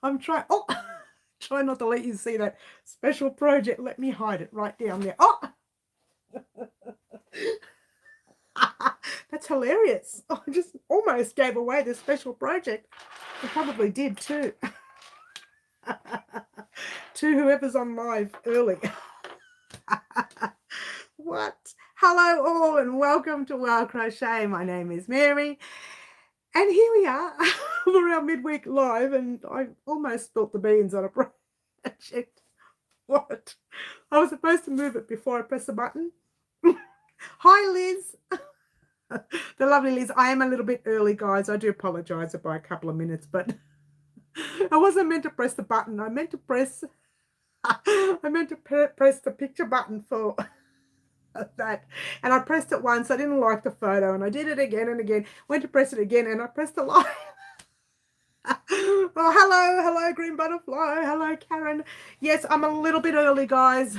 I'm trying. Oh, try not to let you see that special project. Let me hide it right down there. Oh, that's hilarious. I just almost gave away the special project. I probably did too. To whoever's on live early. What? Hello all and welcome to Wild Crochet. My name is Mary. And here we are for our midweek live, and I almost spilt the beans on a project. What? I was supposed to move it before I press the button. Hi, Liz. The lovely Liz. I am a little bit early, guys. I do apologise by a couple of minutes, but I wasn't meant to press the button. I meant to press the picture button for that, and I pressed it once. I didn't like the photo, and I did it again and again. Went to press it again, and I pressed the line. Oh, hello, green butterfly. Hello, Karen. Yes, I'm a little bit early, guys.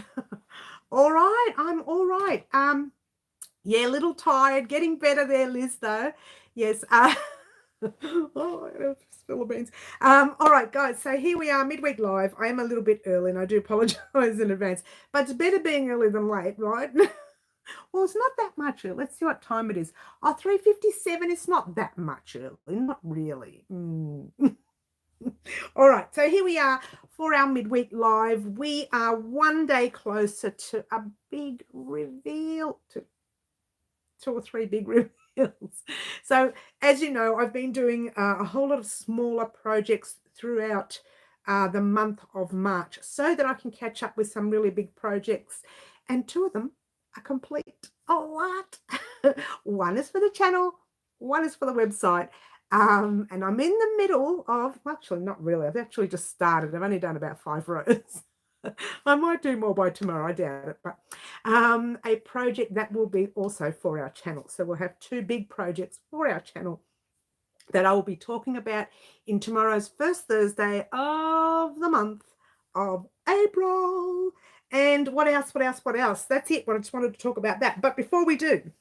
All right, I'm all right. Yeah, a little tired. Getting better there, Liz. Though, yes. Oh, spill the beans. All right, guys. So here we are, midweek live. I am a little bit early, and I do apologise in advance. But it's better being early than late, right? Well, it's not that much early. Let's see what time it is. Oh, 3:57. It's not that much early. Not really. All right. So here we are for our midweek live. We are one day closer to a big reveal, to 2 or 3 big reveals. So as you know, I've been doing a whole lot of smaller projects throughout the month of March so that I can catch up with some really big projects. And 2 of them are complete. Oh, what? One is for the channel, one is for the website. And I'm in the middle of, well, actually not really, I've actually just started. I've only done about 5 rows. I might do more by tomorrow, I doubt it, but a project that will be also for our channel. So we'll have 2 big projects for our channel that I will be talking about in tomorrow's first Thursday of the month of April. And what else? That's it. I just wanted to talk about that. But before we do,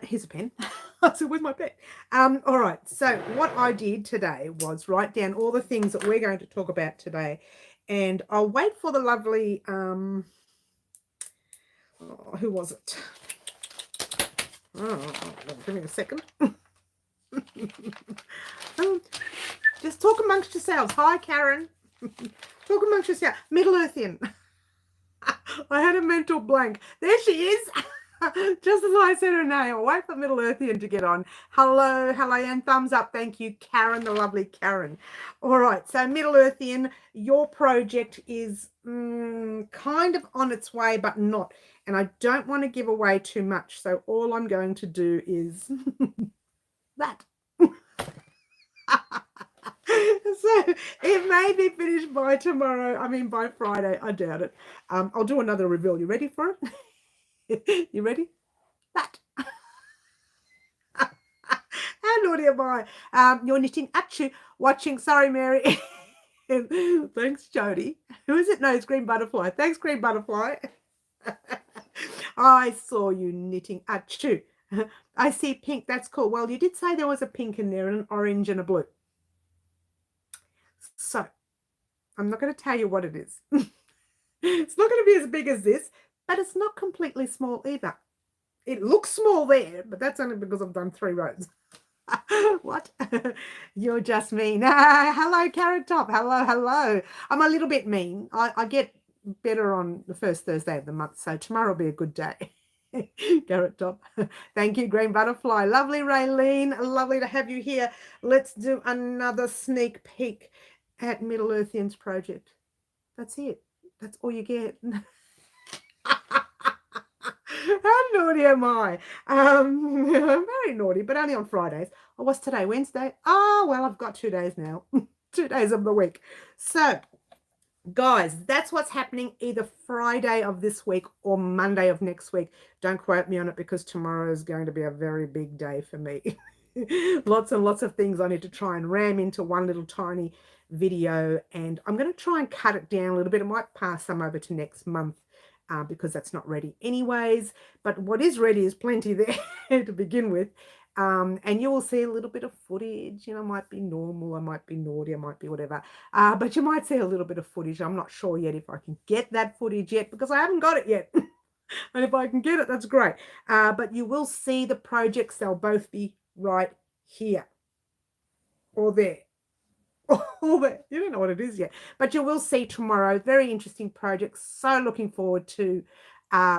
here's a pen. So where's my pen? All right. So what I did today was write down all the things that we're going to talk about today. And I'll wait for the lovely, who was it? Oh, give me a second. Just talk amongst yourselves. Hi, Karen. Talk amongst yourselves. Middle Earthian. I had a mental blank. There she is. Just as I said her name. I'll wait for Middle Earthian to get on. Hello, and thumbs up. Thank you, Karen, the lovely Karen. All right, so Middle Earthian, your project is kind of on its way, but not. And I don't want to give away too much, so all I'm going to do is that. So it may be finished by tomorrow. I mean, by Friday. I doubt it. I'll do another reveal. You ready for it? You ready? That. How naughty am I? You're knitting Achu, watching. Sorry, Mary. Thanks, Jody. Who is it? No, it's Green Butterfly. Thanks, Green Butterfly. I saw you knitting Achu. I see pink. That's cool. Well, you did say there was a pink in there and an orange and a blue. So I'm not going to tell you what it is. It's not going to be as big as this, but it's not completely small either. It looks small there, but that's only because I've done 3 rows. What? You're just mean. Hello, Carrot Top. Hello. I'm a little bit mean. I get better on the first Thursday of the month, so tomorrow will be a good day. Carrot Top. Thank you, Green Butterfly. Lovely, Raylene. Lovely to have you here. Let's do another sneak peek at Middle Earthian's project. That's it. That's all you get. How naughty am I? I'm very naughty, but only on Fridays. Oh, what's today? Wednesday? Oh, well, I've got 2 days now. 2 days of the week. So, guys, that's what's happening either Friday of this week or Monday of next week. Don't quote me on it because tomorrow is going to be a very big day for me. Lots and lots of things I need to try and ram into one little tiny video, and I'm going to try and cut it down a little bit. I might pass some over to next month because that's not ready anyways, but what is ready is plenty there to begin with. And you will see a little bit of footage. You know, might be normal, I might be naughty, I might be whatever. But you might see a little bit of footage. I'm not sure yet if I can get that footage yet because I haven't got it yet. And if I can get it, that's great. But you will see the projects. They'll both be right here or there. All that. You don't know what it is yet, but you will see tomorrow. Very interesting project. So looking forward to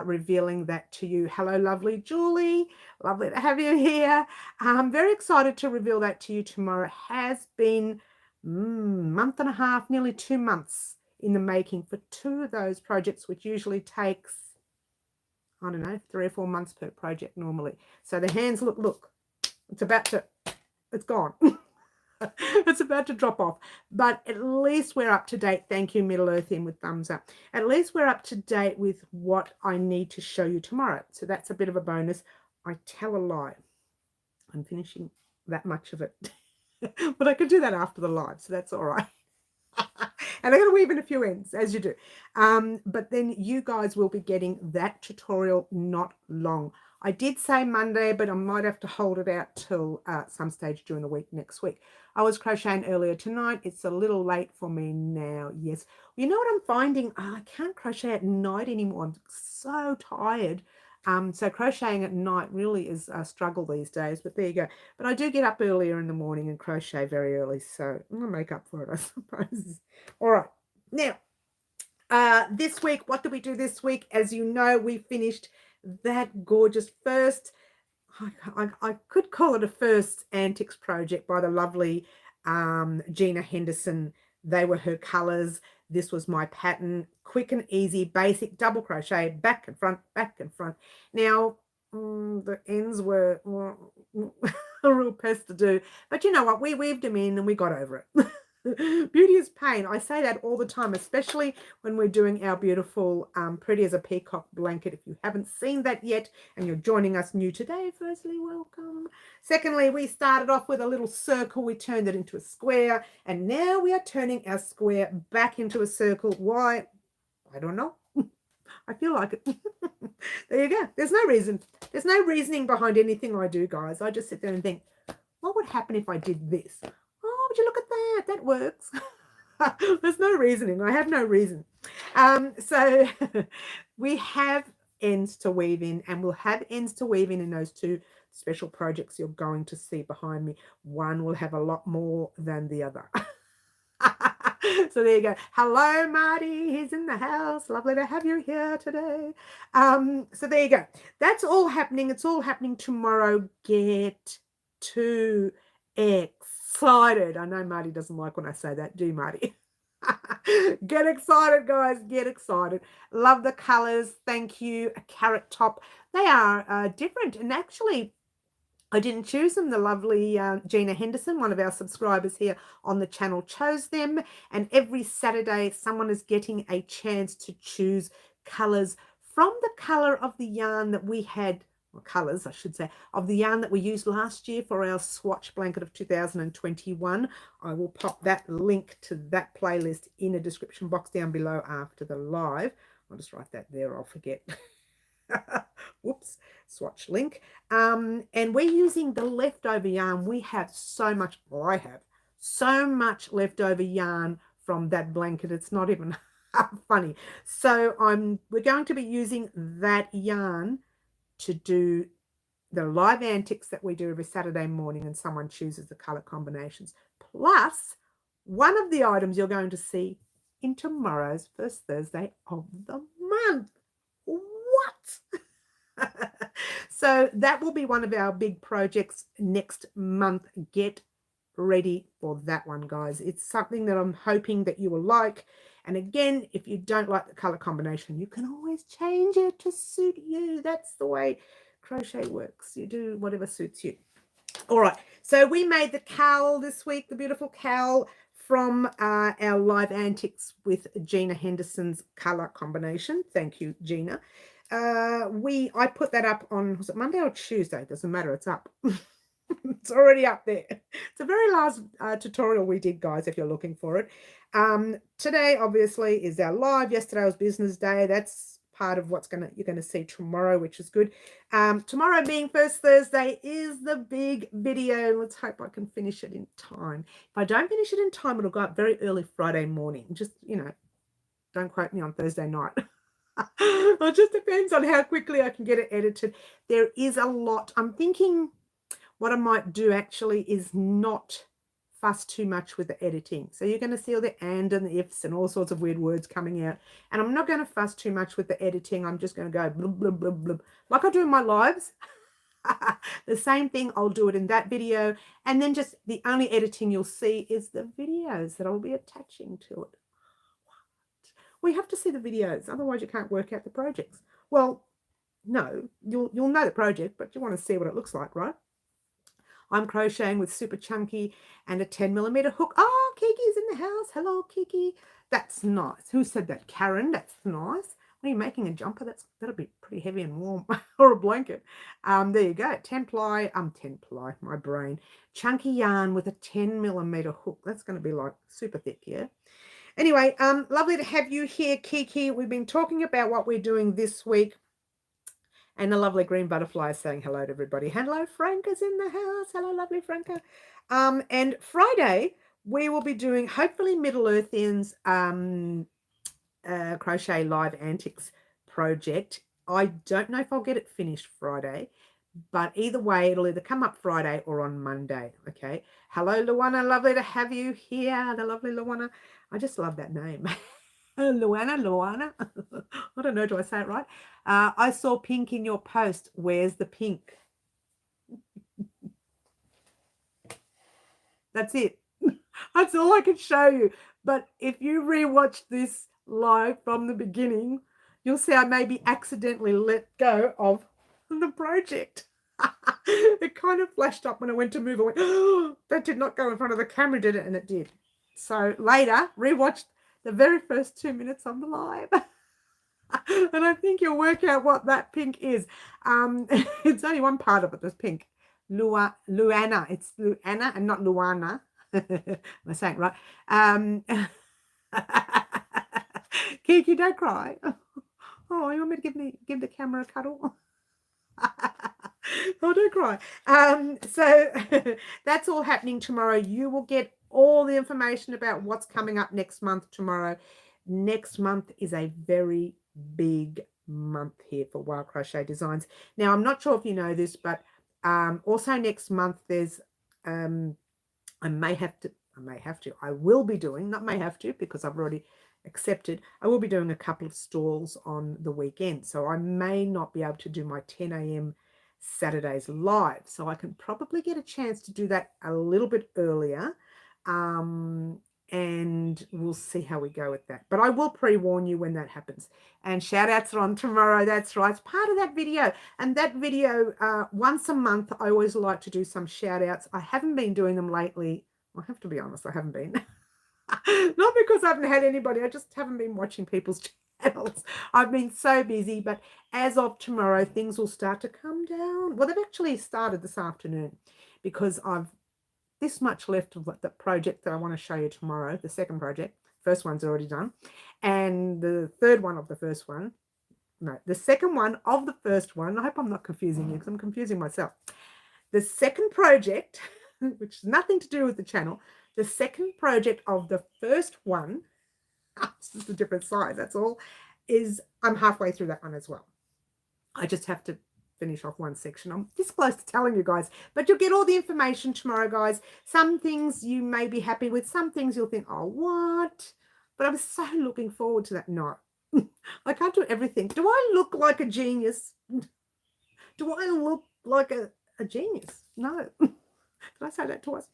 revealing that to you. Hello, lovely Julie. Lovely to have you here. I'm very excited to reveal that to you tomorrow. It has been month and a half, nearly 2 months in the making for 2 of those projects, which usually takes, I don't know, 3 or 4 months per project normally. So the hands look, it's gone. It's about to drop off, but at least we're up to date. Thank you, Middle Earth in with thumbs up. At least we're up to date with what I need to show you tomorrow. So that's a bit of a bonus. I tell a lie. I'm finishing that much of it, but I could do that after the live, so that's all right. And I'm going to weave in a few ends, as you do. But then you guys will be getting that tutorial not long. I did say Monday, but I might have to hold it out till some stage during the week next week. I was crocheting earlier tonight. It's a little late for me now, yes. You know what I'm finding? I can't crochet at night anymore. I'm so tired. So crocheting at night really is a struggle these days, but there you go. But I do get up earlier in the morning and crochet very early, so I'm going to make up for it, I suppose. All right. Now, this week, what did we do this week? As you know, we finished that gorgeous first, I could call it a first antics project by the lovely Gina Henderson. They were her colors. This was my pattern. Quick and easy, basic double crochet, back and front, back and front. Now, the ends were a real pest to do. But you know what? We weaved them in and we got over it. Beauty is pain. I say that all the time, especially when we're doing our beautiful Pretty as a Peacock blanket. If you haven't seen that yet and you're joining us new today, firstly, welcome. Secondly, we started off with a little circle. We turned it into a square, and now we are turning our square back into a circle. Why? I don't know. I feel like it. There you go. There's no reason. There's no reasoning behind anything I do, guys. I just sit there and think, what would happen if I did this? Oh, would you look at that? That works. There's no reasoning. I have no reason. So we have ends to weave in, and we'll have ends to weave in those 2 special projects you're going to see behind me. One will have a lot more than the other. So there you go. Hello, Marty. He's in the house. Lovely to have you here today. So there you go. That's all happening. It's all happening tomorrow. Get to excited. I know Marty doesn't like when I say that. Do you, Marty? Get excited, guys. Get excited. Love the colors. Thank you. A carrot top. They are different. And actually, I didn't choose them. The lovely Gina Henderson, one of our subscribers here on the channel, chose them. And every Saturday, someone is getting a chance to choose colors from the color of the yarn that we had, or colors, I should say, of the yarn that we used last year for our Swatch Blanket of 2021. I will pop that link to that playlist in a description box down below after the live. I'll just write that there, I'll forget. Whoops, swatch link. And we're using the leftover yarn. We have so much, well, I have so much leftover yarn from that blanket. It's not even funny. So we're going to be using that yarn to do the live antics that we do every Saturday morning, and someone chooses the color combinations. Plus, one of the items you're going to see in tomorrow's first Thursday of the month. What? So that will be one of our big projects next month. Get ready for that one, guys. It's something that I'm hoping that you will like. And again, if you don't like the color combination, you can always change it to suit you. That's the way crochet works. You do whatever suits you. All right, so we made the cowl this week, the beautiful cowl from our live antics with Gina Henderson's color combination. Thank you, Gina. I put that up on, was it Monday or Tuesday? Doesn't matter, it's up. It's already up there. It's a very last tutorial we did, guys, if you're looking for it. Today, obviously, is our live. Yesterday was business day. That's part of what's you're gonna see tomorrow, which is good. Tomorrow being first Thursday is the big video. Let's hope I can finish it in time. If I don't finish it in time, it'll go up very early Friday morning. Just, you know, don't quote me on Thursday night. It just depends on how quickly I can get it edited. There is a lot. I'm thinking what I might do actually is not fuss too much with the editing. So you're going to see all the and the ifs and all sorts of weird words coming out. And I'm not going to fuss too much with the editing. I'm just going to go blub, blub, blub, blub, like I do in my lives. The same thing, I'll do it in that video. And then just the only editing you'll see is the videos that I'll be attaching to it. Well, you have to see the videos, otherwise you can't work out the projects. Well, no, you'll know the project, but you want to see what it looks like, right? I'm crocheting with super chunky and a 10mm hook. Oh, Kiki's in the house. Hello, Kiki. That's nice. Who said that? Karen. That's nice. What are you making, a jumper? That'll be pretty heavy and warm. Or a blanket. There you go. 10 ply, my brain. Chunky yarn with a 10mm hook. That's going to be like super thick, yeah? Anyway, lovely to have you here, Kiki. We've been talking about what we're doing this week. And the lovely green butterfly is saying hello to everybody. Hello, Franca's in the house. Hello, lovely Franca. And Friday, we will be doing, hopefully, Middle Earthian's Crochet Live Antics project. I don't know if I'll get it finished Friday, but either way, it'll either come up Friday or on Monday, okay? Hello, Luana. Lovely to have you here. The lovely Luana. I just love that name. Luana. I don't know, do I say it right? I saw pink in your post. Where's the pink? That's it. That's all I can show you. But if you rewatch this live from the beginning, you'll see I maybe accidentally let go of the project. It kind of flashed up when I went to move. I went, oh, that did not go in front of the camera, did it? And it did. So later, rewatched the very first 2 minutes of the live. And I think you'll work out what that pink is. It's only one part of it that's pink. Luana. It's Luana and not Luana. Am I saying it right? Kiki, don't cry. Oh, you want me to give the camera a cuddle? Oh, don't cry. So that's all happening tomorrow. You will get all the information about what's coming up next month tomorrow. Next month is a very big month here for Wild Crochet Designs. Now, I'm not sure if you know this, but also next month there's I will be doing, not may have to, because I've already accepted, I will be doing a couple of stalls on the weekend. So I may not be able to do my 10 a.m. Saturdays live. So I can probably get a chance to do that a little bit earlier. And we'll see how we go with that. But I will pre-warn you when that happens. And shout outs are on tomorrow. That's right. It's part of that video. And that video, once a month, I always like to do some shout outs. I haven't been doing them lately. I have to be honest, I haven't been. Not because I haven't had anybody. I just haven't been watching people's channels. I've been so busy. But as of tomorrow, things will start to come down. Well, they've actually started this afternoon because I've this much left of the project that I want to show you tomorrow, the second project. First one's already done. And the third one of the first one, no, the second one of the first one, I hope I'm not confusing you because I'm confusing myself. The second project, which has nothing to do with the channel, the second project of the first one, it's just a different size, that's all, is I'm halfway through that one as well. I just have to finish off one section. I'm this close to telling you guys, but you'll get all the information tomorrow, guys. Some things you may be happy with, some things you'll think, oh, what? But I'm so looking forward to that. No, I can't do everything. Do I look like a genius? Do I look like a genius? No. Did I say that twice?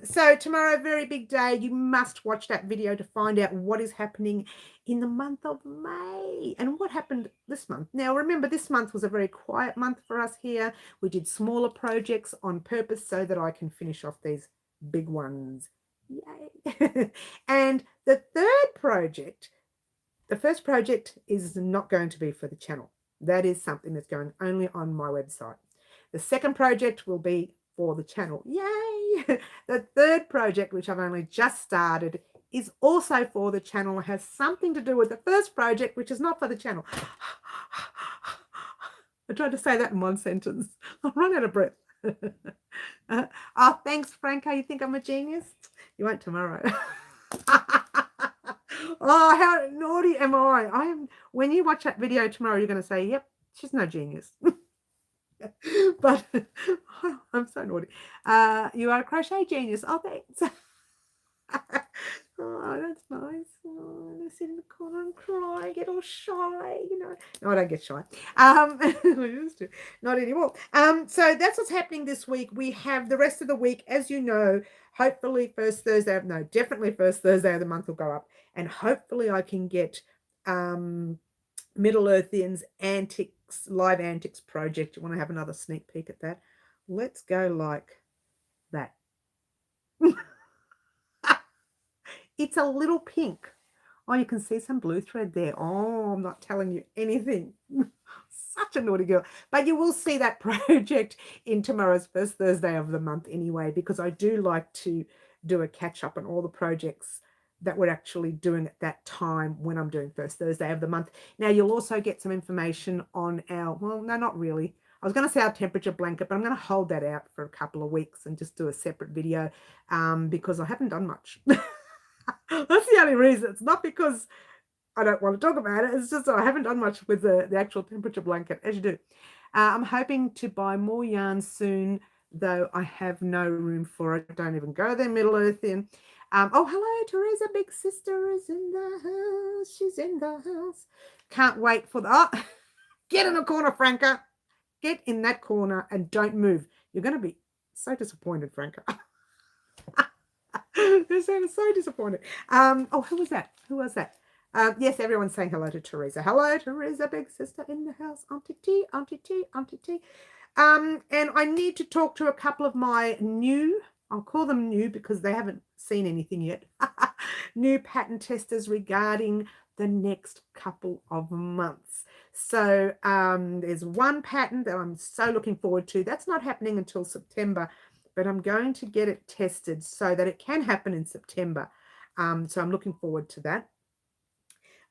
So tomorrow, very big day. You must watch that video to find out what is happening in the month of May and what happened this month. Now, remember, this month was a very quiet month for us here. We did smaller projects on purpose so that I can finish off these big ones. Yay. And the third project, the first project is not going to be for the channel. That is something that's going only on my website. The second project will be for the channel. Yay! The third project, which I've only just started, is also for the channel. It has something to do with the first project, which is not for the channel. I tried to say that in one sentence. I'll run out of breath. Oh, thanks, Franco. You think I'm a genius? You won't tomorrow. Oh, how naughty am I? I am. When you watch that video tomorrow, you're going to say, yep, she's no genius. But I'm so naughty. You are a crochet genius. Oh, thanks. Oh, that's nice. Oh, I sit in the corner and cry, get all shy, you know. No, I don't get shy. I used to, not anymore. So that's what's happening this week. We have the rest of the week, as you know, hopefully definitely first Thursday of the month will go up. And hopefully I can get Middle Earthian's Antics, Live Antics project. You want to have another sneak peek at that? Let's go like that. It's a little pink. Oh, you can see some blue thread there. Oh, I'm not telling you anything. Such a naughty girl. But you will see that project in tomorrow's first Thursday of the month anyway, because I do like to do a catch up on all the projects that we're actually doing at that time when I'm doing first Thursday of the month. Now, you'll also get some information on our, well, no, not really. I was going to say our temperature blanket, but I'm going to hold that out for a couple of weeks and just do a separate video because I haven't done much. That's the only reason. It's not because I don't want to talk about it. It's just that I haven't done much with the actual temperature blanket, as you do. I'm hoping to buy more yarn soon, though I have no room for it. Don't even go there, Middle Earthian. Oh, hello, Teresa, big sister is in the house. She's in the house. Can't wait for the... Oh, get in the corner, Franca. Get in that corner and don't move. You're going to be so disappointed, Franca. They're so disappointed. Oh, who was that? Who was that? Yes, everyone's saying hello to Teresa. Hello, Teresa, big sister in the house. Auntie T, Auntie T, Auntie T. And I need to talk to a couple of my new, I'll call them new because they haven't seen anything yet, new pattern testers regarding the next couple of months. So there's one pattern that I'm so looking forward to. That's not happening until September, but I'm going to get it tested so that it can happen in September. So I'm looking forward to that.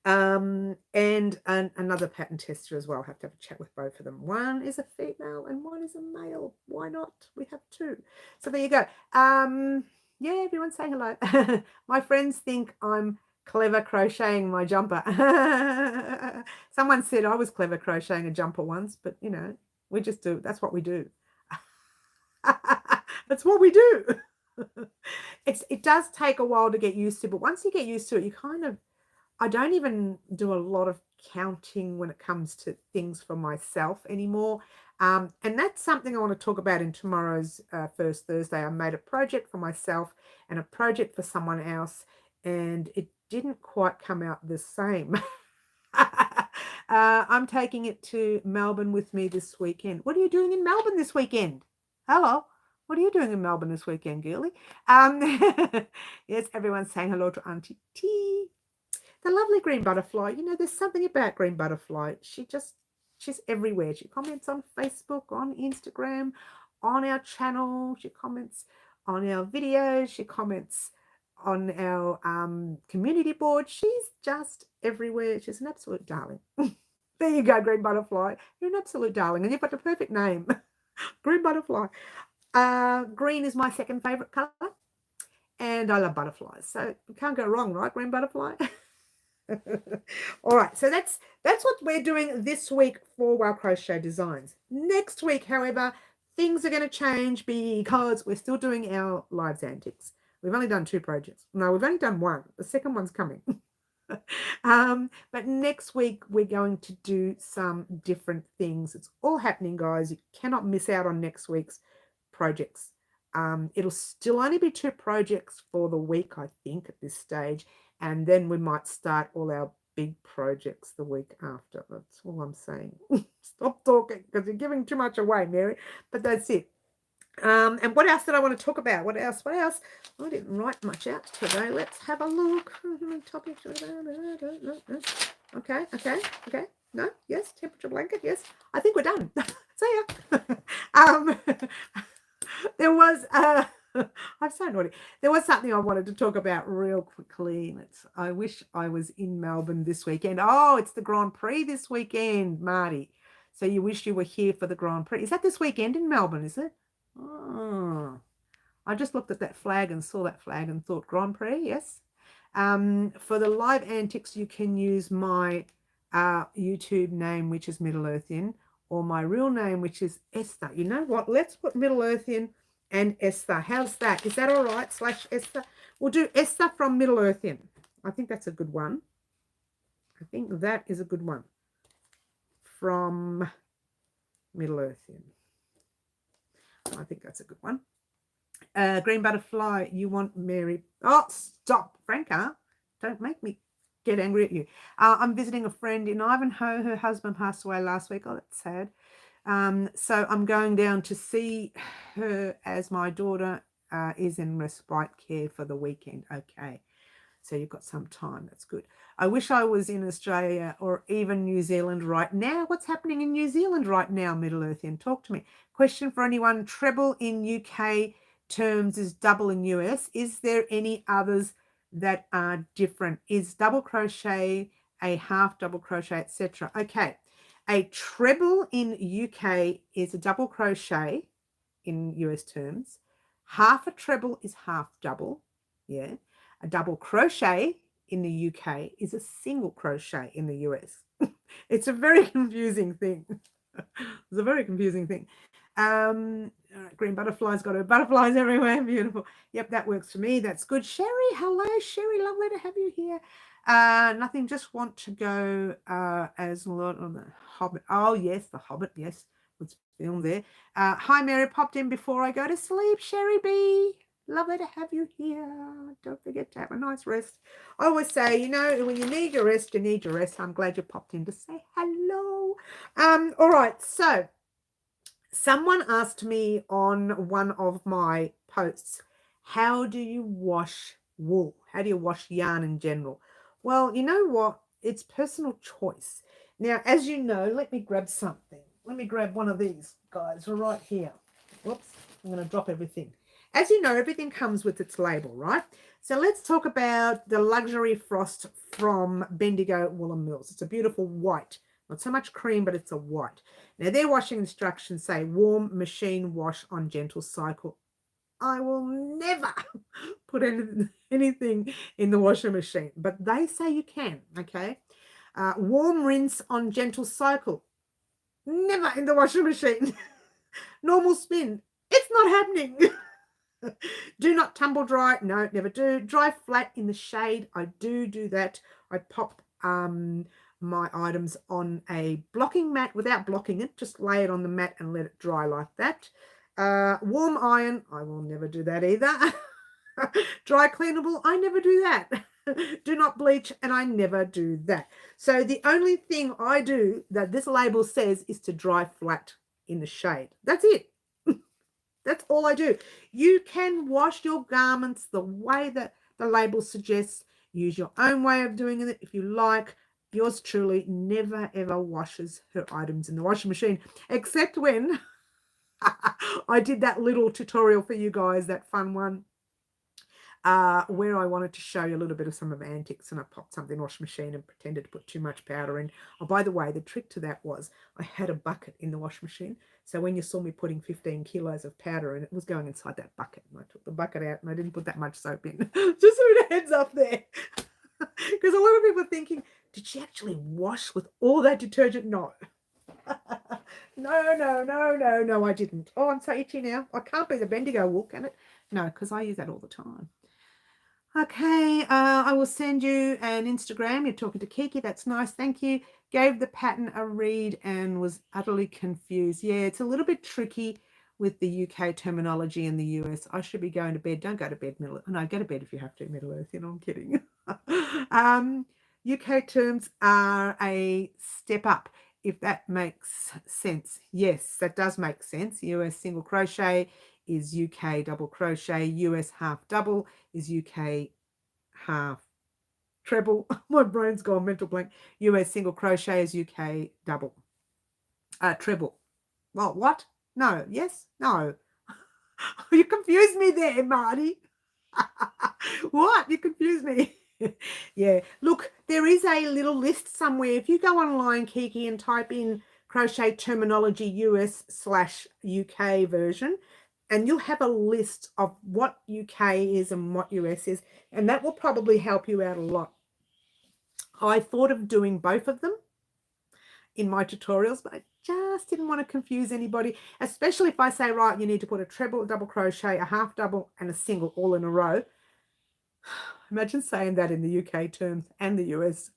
And another pattern tester as well. I'll have to have a chat with both of them. One is a female and one is a male. Why not? We have two. So there you go. Yeah, everyone's saying hello. My friends think I'm clever crocheting my jumper. Someone said I was clever crocheting a jumper once, but you know, we just do. That's what we do. That's what we do. It does take a while to get used to, but once you get used to it, you kind of, I don't even do a lot of counting when it comes to things for myself anymore. And that's something I want to talk about in tomorrow's first Thursday. I made a project for myself and a project for someone else, and it didn't quite come out the same. I'm taking it to Melbourne with me this weekend. What are you doing in Melbourne this weekend? Hello. What are you doing in Melbourne this weekend, girly? Yes, everyone's saying hello to Auntie T. The lovely green butterfly. You know, there's something about green butterfly. She's everywhere. She comments on Facebook, on Instagram, on our channel. She comments on our videos. She comments on our community board. She's just everywhere. She's an absolute darling. There you go, green butterfly. You're an absolute darling, and you've got the perfect name. Green butterfly. Green is my second favorite color, and I love butterflies, so you can't go wrong, right? Green butterfly. All right, so that's what we're doing this week for Wow Crochet Designs. Next week, however, things are going to change because we're still doing our Lives Antics. We've only done 2 projects. No, we've only done 1. The second one's coming. But next week we're going to do some different things. It's all happening, guys. You cannot miss out on next week's projects. It'll still only be 2 projects for the week, I think, at this stage, and then we might start all our big projects the week after. That's all I'm saying. Stop talking because you're giving too much away, Mary, but that's it. And what else did I want to talk about? What else? I didn't write much out today. Let's have a look. Okay. No, yes, temperature blanket, yes. I think we're done. See ya. There was I'm so naughty. There was something I wanted to talk about real quickly. I wish I was in Melbourne this weekend. Oh, it's the Grand Prix this weekend, Marty. So you wish you were here for the Grand Prix. Is that this weekend in Melbourne, is it? Oh, I just looked at that flag and saw that flag and thought Grand Prix, yes. For the live antics, you can use my YouTube name, which is Middle Earthian, or my real name, which is Esther. You know what? Let's put Middle Earthian and Esther. How's that? Is that all right? / Esther. We'll do Esther from Middle Earthian. I think that's a good one. I think that is a good one. From Middle Earthian. I think that's a good one. Green Butterfly, you want Mary. Oh, stop, Franca. Don't make me get angry at you. I'm visiting a friend in Ivanhoe. Her husband passed away last week. Oh, that's sad. So I'm going down to see her as my daughter is in respite care for the weekend. Okay. So you've got some time. That's good. I wish I was in Australia or even New Zealand right now. What's happening in New Zealand right now, Middle Earthian? Talk to me. Question for anyone. Treble in UK terms is double in US. Is there any others that are different? Is double crochet a half double crochet, etc.? Okay. A treble in UK is a double crochet in US terms. Half a treble is half double. Yeah. A double crochet in the UK is a single crochet in the US. It's a very confusing thing. It's a very confusing thing. Green Butterfly's got her butterflies everywhere. Beautiful. Yep, that works for me. That's good. Sherry, hello, Sherry. Lovely to have you here. Nothing, just want to go as a lot on the Hobbit. Oh, yes, the Hobbit. Yes, was filmed there. Hi, Mary. Popped in before I go to sleep. Sherry B. Lovely to have you here. Don't forget to have a nice rest. I always say, you know, when you need your rest, you need your rest. I'm glad you popped in to say hello. All right, so someone asked me on one of my posts, how do you wash wool? How do you wash yarn in general? Well, you know what? It's personal choice. Now, as you know, let me grab something. Let me grab one of these guys right here. Whoops, I'm going to drop everything. As you know, everything comes with its label, right? So let's talk about the Luxury Frost from Bendigo Woolen Mills. It's a beautiful white. Not so much cream, but it's a white. Now, their washing instructions say warm machine wash on gentle cycle. I will never put anything in the washing machine, but they say you can, okay? Warm rinse on gentle cycle. Never in the washing machine. Normal spin. It's not happening. Do not tumble dry. No, never do. Dry flat in the shade. I do that. I pop my items on a blocking mat without blocking it. Just lay it on the mat and let it dry like that. Warm iron. I will never do that either. Dry cleanable. I never do that. Do not bleach, and I never do that. So the only thing I do that this label says is to dry flat in the shade. That's it. That's all I do. You can wash your garments the way that the label suggests. Use your own way of doing it if you like. Yours truly never, ever washes her items in the washing machine, except when I did that little tutorial for you guys, that fun one, where I wanted to show you a little bit of some of my antics, and I popped something in the washing machine and pretended to put too much powder in. Oh, by the way, the trick to that was I had a bucket in the washing machine. So when you saw me putting 15 kilos of powder in, it was going inside that bucket. And I took the bucket out and I didn't put that much soap in. Just so it heads up there. Because a lot of people are thinking, did she actually wash with all that detergent? No. No, I didn't. Oh, I'm so itchy now. I can't be the Bendigo wool, can it? No, because I use that all the time. Okay, I will send you an Instagram. You're talking to Kiki. That's nice. Thank you. Gave the pattern a read and was utterly confused. Yeah, it's a little bit tricky with the UK terminology in the US. I should be going to bed. Don't go to bed, Middle Earth. No, go to bed if you have to, Middle Earth. You know, I'm kidding. UK terms are a step up, if that makes sense. Yes, that does make sense. US single crochet is UK double crochet. US half double is UK half treble. My brain's gone mental blank. US single crochet is UK double treble. Well, what? No. Yes. No. You confused me there, Marty. What? You confused me. Yeah. Look, there is a little list somewhere. If you go online, Kiki, and type in crochet terminology US/UK version, and you'll have a list of what UK is and what US is, and that will probably help you out a lot. I thought of doing both of them in my tutorials, but I just didn't want to confuse anybody, especially if I say, right, you need to put a treble, double crochet, a half double, and a single all in a row. Imagine saying that in the UK terms and the US.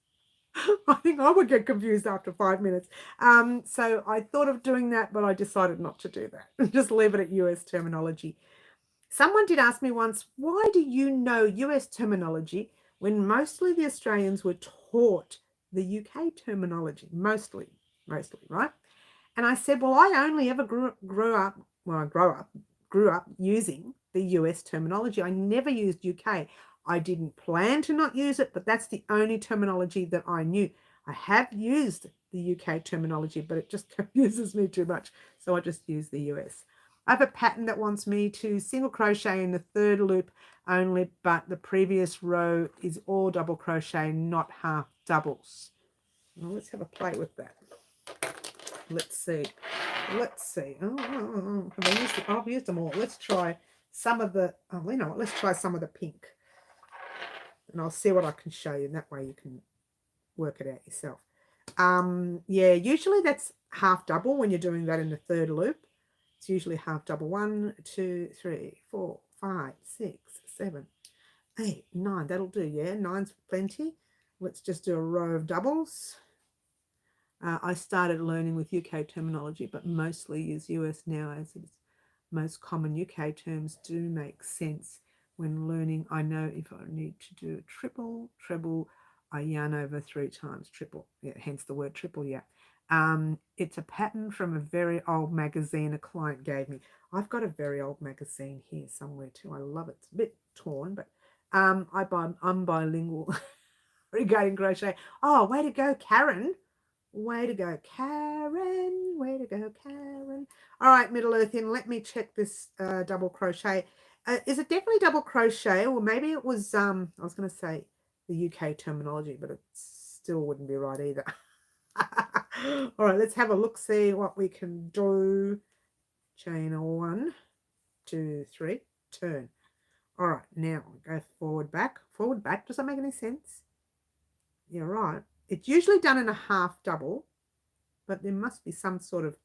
I think I would get confused after 5 minutes. So I thought of doing that, but I decided not to do that. Just leave it at US terminology. Someone did ask me once, why do you know US terminology when mostly the Australians were taught the UK terminology? Mostly, right? And I said, well, I only ever grew up using the US terminology. I never used UK. I didn't plan to not use it, but that's the only terminology that I knew. I have used the UK terminology, but it just confuses me too much. So I just use the US. I have a pattern that wants me to single crochet in the third loop only, but the previous row is all double crochet, not half doubles. Well, let's have a play with that. Let's see. Oh, I've used them all. Let's try some of the, let's try some of the pink. And I'll see what I can show you. And that way you can work it out yourself. Yeah, usually that's half double when you're doing that in the third loop. It's usually half double. 1, 2, 3, 4, 5, 6, 7, 8, 9. That'll do, yeah. 9's plenty. Let's just do a row of doubles. I started learning with UK terminology, but mostly use US now, as it's most common. UK terms do make sense when learning. I know if I need to do a triple, treble, I yarn over 3 times triple. Yeah, hence the word triple, yeah. It's a pattern from a very old magazine a client gave me. I've got a very old magazine here somewhere too. I love it. It's a bit torn, but I'm bilingual regarding crochet. Oh, way to go, Karen. Way to go, Karen. Way to go, Karen. All right, Middle Earthian, let me check this double crochet. Is it definitely double crochet? Or maybe it was, I was going to say the UK terminology, but it still wouldn't be right either. All right, let's have a look, see what we can do. Chain 1, 2, 3, turn. All right, now go forward, back. Forward, back. Does that make any sense? Yeah, right. It's usually done in a half double, but there must be some sort of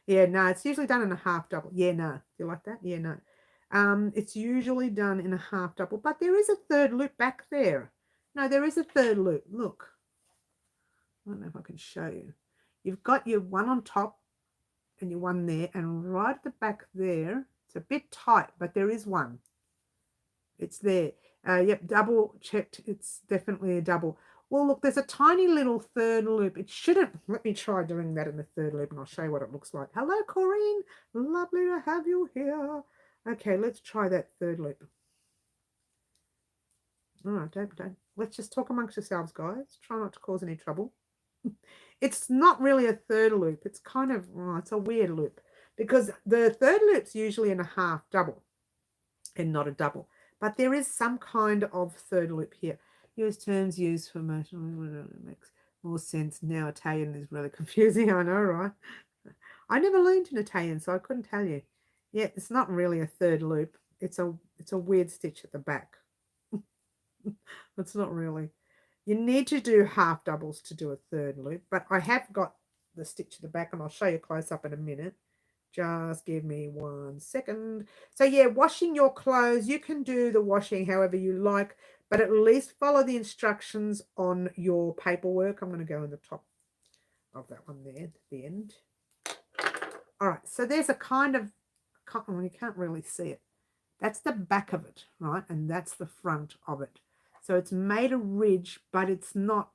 yeah, no, it's usually done in a half double. Yeah, no. You like that? Yeah, no. It's usually done in a half double, but there is a third loop back there. No, there is a third loop. Look. I don't know if I can show you. You've got your one on top and your one there, and right at the back there, it's a bit tight, but there is one. It's there. Yep, double checked. It's definitely a double. Well, look, there's a tiny little third loop. It shouldn't. Let me try doing that in the third loop, and I'll show you what it looks like. Hello, Corinne. Lovely to have you here. Okay, let's try that third loop. All right, don't. Let's just talk amongst yourselves, guys. Try not to cause any trouble. It's not really a third loop. It's kind of, it's a weird loop because the third loop's usually in a half double and not a double. But there is some kind of third loop here. US terms used for motion. It makes more sense now. Italian is really confusing. I know, right? I never learned in Italian, so I couldn't tell you. Yeah, it's not really a third loop. It's a weird stitch at the back. It's not really. You need to do half doubles to do a third loop, but I have got the stitch at the back, and I'll show you close up in a minute. Just give me 1 second. So yeah, washing your clothes, you can do the washing however you like, but at least follow the instructions on your paperwork. I'm going to go in the top of that one there at the end. All right, so there's a kind of, you can't really see it. That's the back of it, right? And that's the front of it. So it's made a ridge, but it's not,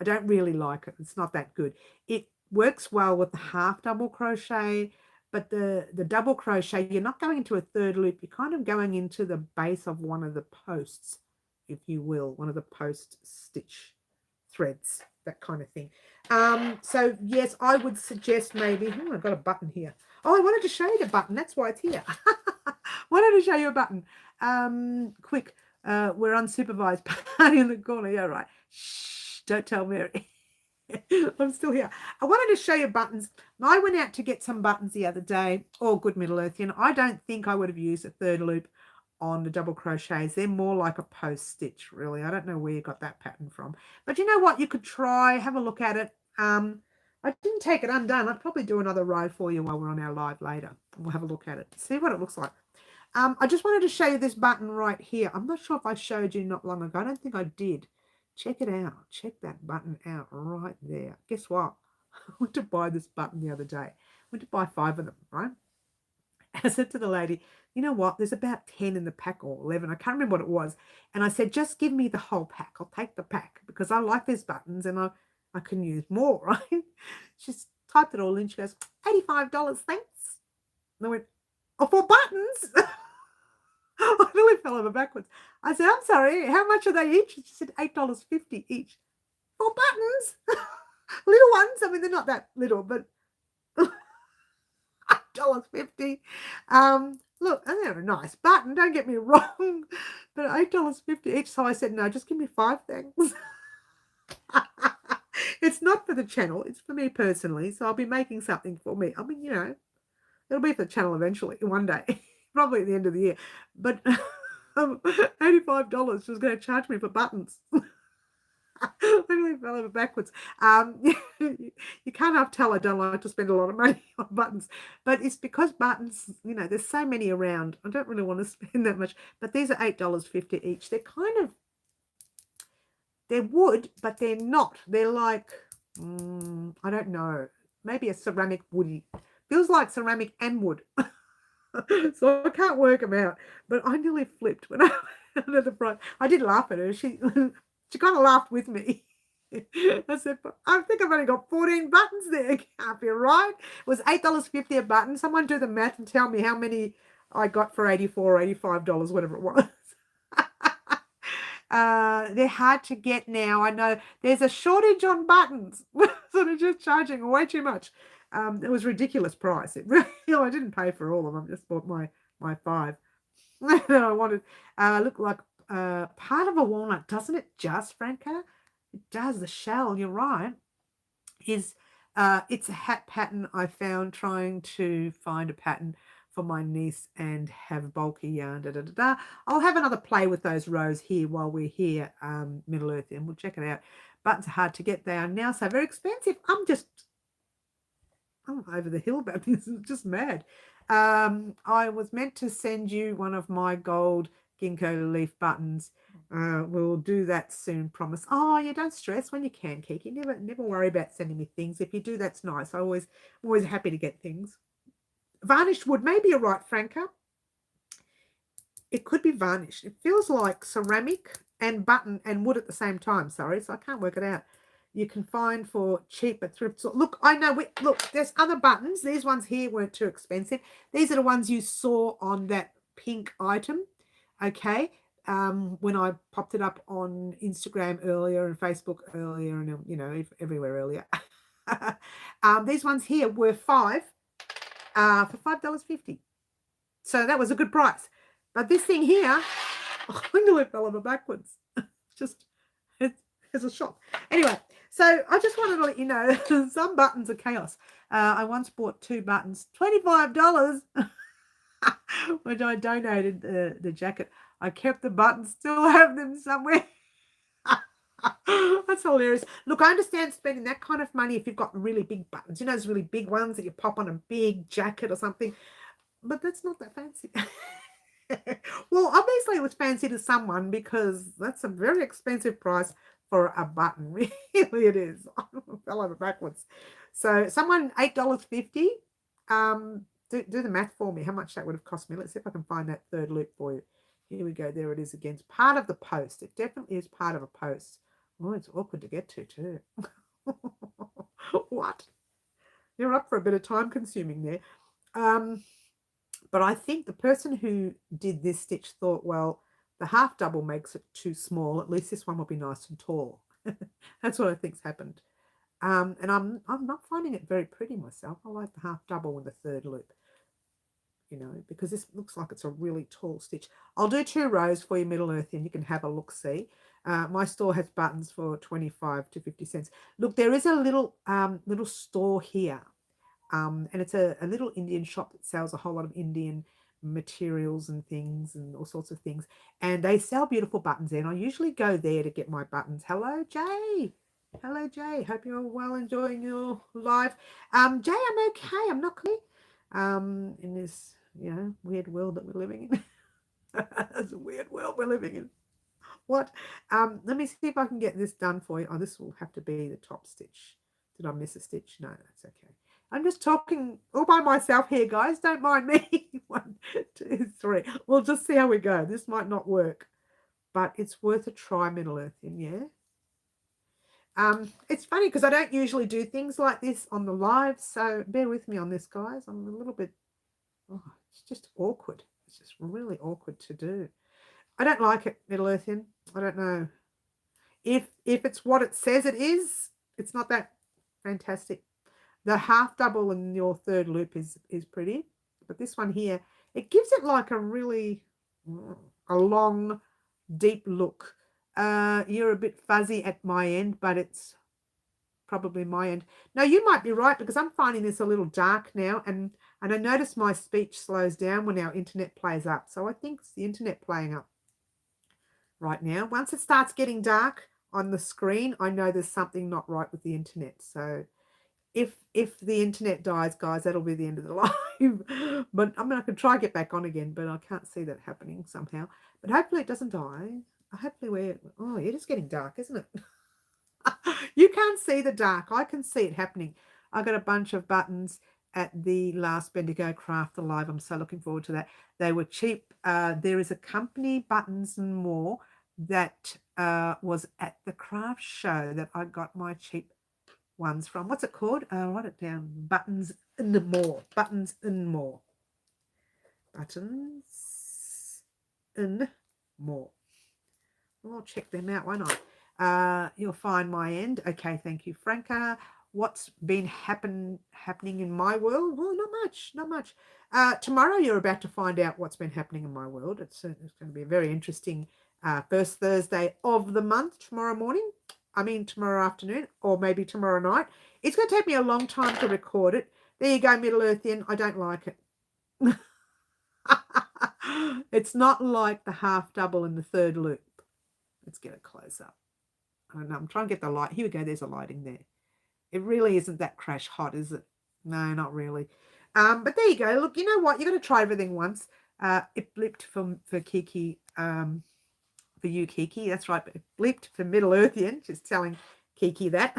I don't really like it. It's not that good. It works well with the half double crochet, but the double crochet, you're not going into a third loop. You're kind of going into the base of one of the posts, if you will, one of the post stitch threads, that kind of thing. So yes, I would suggest maybe, I've got a button here. Oh, I wanted to show you the button. That's why it's here. Wanted to show you a button. Quick. We're unsupervised. Party in the corner. Yeah, right. Shh. Don't tell Mary. I'm still here. I wanted to show you buttons. I went out to get some buttons the other day. Oh, good Middle Earthian. I don't think I would have used a third loop on the double crochets. They're more like a post stitch, really. I don't know where you got that pattern from. But you know what? You could try, have a look at it. I didn't take it undone. I'd probably do another row for you while we're on our live later. We'll have a look at it. See what it looks like. I just wanted to show you this button right here. I'm not sure if I showed you not long ago. I don't think I did. Check it out. Check that button out right there. Guess what? I went to buy this button the other day. I went to buy 5 of them, right? I said to the lady, you know what? There's about 10 in the pack or 11. I can't remember what it was. And I said, just give me the whole pack. I'll take the pack because I like these buttons and I can use more, right? She's typed it all in. She goes, $85, thanks. And I went, oh, for buttons? I nearly fell over backwards. I said, I'm sorry, how much are they each? She said, $8.50 each. For buttons? Little ones. I mean, they're not that little, but $8.50. Look, they're a nice button, don't get me wrong, but $8.50 each. So I said, no, just give me 5 things. It's not for the channel, it's for me personally. So I'll be making something for me. I mean, you know, it'll be for the channel eventually, one day, probably at the end of the year. But $85 was going to charge me for buttons. Literally fell over backwards. You can't have tell I don't like to spend a lot of money on buttons, but it's because buttons, you know, there's so many around. I don't really want to spend that much, but these are $8.50 each. They're kind of, they're wood, but they're not. They're like, I don't know, maybe a ceramic woody. Feels like ceramic and wood. So I can't work them out, but I nearly flipped when I under the price. I did laugh at her. She kind of laughed with me. I said, I think I've only got 14 buttons there. Can't be right. It was $8.50 a button. Someone do the math and tell me how many I got for $84 or $85, whatever it was. They're hard to get now. I know there's a shortage on buttons. So they're just charging way too much. It was a ridiculous price. It really, I didn't pay for all of them. I just bought my 5. I wanted look like part of a walnut, doesn't it? Just Franca, it does. The shell. You're right. It's a hat pattern I found trying to find a pattern for my niece and have bulky yarn. I'll have another play with those rows here while we're here, Middle Earth, and we'll check it out. Buttons are hard to get. They are now so very expensive. I'm over the hill about this. It's just mad. I was meant to send you one of my gold ginkgo leaf buttons. We'll do that soon, promise. Oh, yeah, don't stress when you can, Kiki. Never worry about sending me things. If you do, that's nice. I'm always happy to get things. Varnished wood, maybe you're right, Franca. It could be varnished. It feels like ceramic and button and wood at the same time. Sorry, so I can't work it out. You can find for cheap at thrift store. Look, I know. Look, there's other buttons. These ones here weren't too expensive. These are the ones you saw on that pink item. Okay. When I popped it up on Instagram earlier and Facebook earlier and, you know, everywhere earlier. These ones here were 5 for $5.50. So that was a good price. But this thing here, I nearly fell over backwards. It's a shock. Anyway, so I just wanted to let you know some buttons are chaos. I once bought 2 buttons, $25, which I donated the jacket. I kept the buttons, still have them somewhere. That's hilarious. Look, I understand spending that kind of money if you've got really big buttons. You know, those really big ones that you pop on a big jacket or something. But that's not that fancy. Well, obviously it was fancy to someone because that's a very expensive price for a button. Really it is. I fell over backwards. So someone, $8.50. Do the math for me, how much that would have cost me. Let's see if I can find that third loop for you. Here we go. There it is again. It's part of the post. It definitely is part of a post. Oh, it's awkward to get to too. What? You're up for a bit of time consuming there. But I think the person who did this stitch thought, well, the half double makes it too small. At least this one will be nice and tall. That's what I think's happened. And I'm not finding it very pretty myself. I like the half double with the third loop, you know, because this looks like it's a really tall stitch. I'll do 2 rows for you, Middle Earth, and you can have a look see. My store has buttons for 25 to 50 cents. Look, there is a little little store here, and it's a little Indian shop that sells a whole lot of Indian materials and things and all sorts of things, and they sell beautiful buttons there, and I usually go there to get my buttons. Hello, Jay. Hello, Jay. Hope you're well, enjoying your live. Jay, I'm okay. I'm not clear. In this, you know, weird world that we're living in. It's a weird world we're living in. What? Let me see if I can get this done for you. Oh, this will have to be the top stitch. Did I miss a stitch? No, that's okay. I'm just talking all by myself here, guys. Don't mind me. 1, 2, 3. We'll just see how we go. This might not work, but it's worth a try, Middle Earthian, yeah? It's funny because I don't usually do things like this on the live, so bear with me on this, guys. I'm a little bit, oh, it's just awkward. It's just really awkward to do. I don't like it, Middle Earthian. I don't know. If it's what it says it is, it's not that fantastic. The half double in your third loop is pretty, but this one here, it gives it like a really a long, deep look. You're a bit fuzzy at my end, but it's probably my end. No, you might be right because I'm finding this a little dark now, and I notice my speech slows down when our internet plays up. So I think it's the internet playing up right now. Once it starts getting dark on the screen, I know there's something not right with the internet. So if the internet dies, guys, that'll be the end of the live. But I mean, I can try get back on again, but I can't see that happening somehow. But hopefully it doesn't die. Hopefully oh, it is getting dark, isn't it? You can't see the dark. I can see it happening. I got a bunch of buttons at the last Bendigo Craft the Live. I'm so looking forward to that. They were cheap. There is a company, Buttons and More, that was at the craft show that I got my cheap ones from. What's it called? I'll write it down. Buttons and More. Buttons and More. Buttons and More. I'll check them out. Why not? You'll find my end. Okay, thank you, Franca. What's been happening in my world? Well, not much. Tomorrow you're about to find out what's been happening in my world. It's going to be a very interesting first Thursday of the month tomorrow morning. I mean tomorrow afternoon, or maybe tomorrow night. It's going to take me a long time to record it. There you go, Middle Earthian. I don't like it. It's not like the half double in the third loop. Let's get a close up. I don't know. I'm trying to get the light. Here we go. There's a lighting there. It really isn't that crash hot, is it? No, not really. But there you go. Look, you know what? You're going to try everything once. It blipped for Kiki, for you, Kiki. That's right. But it blipped for Middle Earthian. She's telling Kiki that.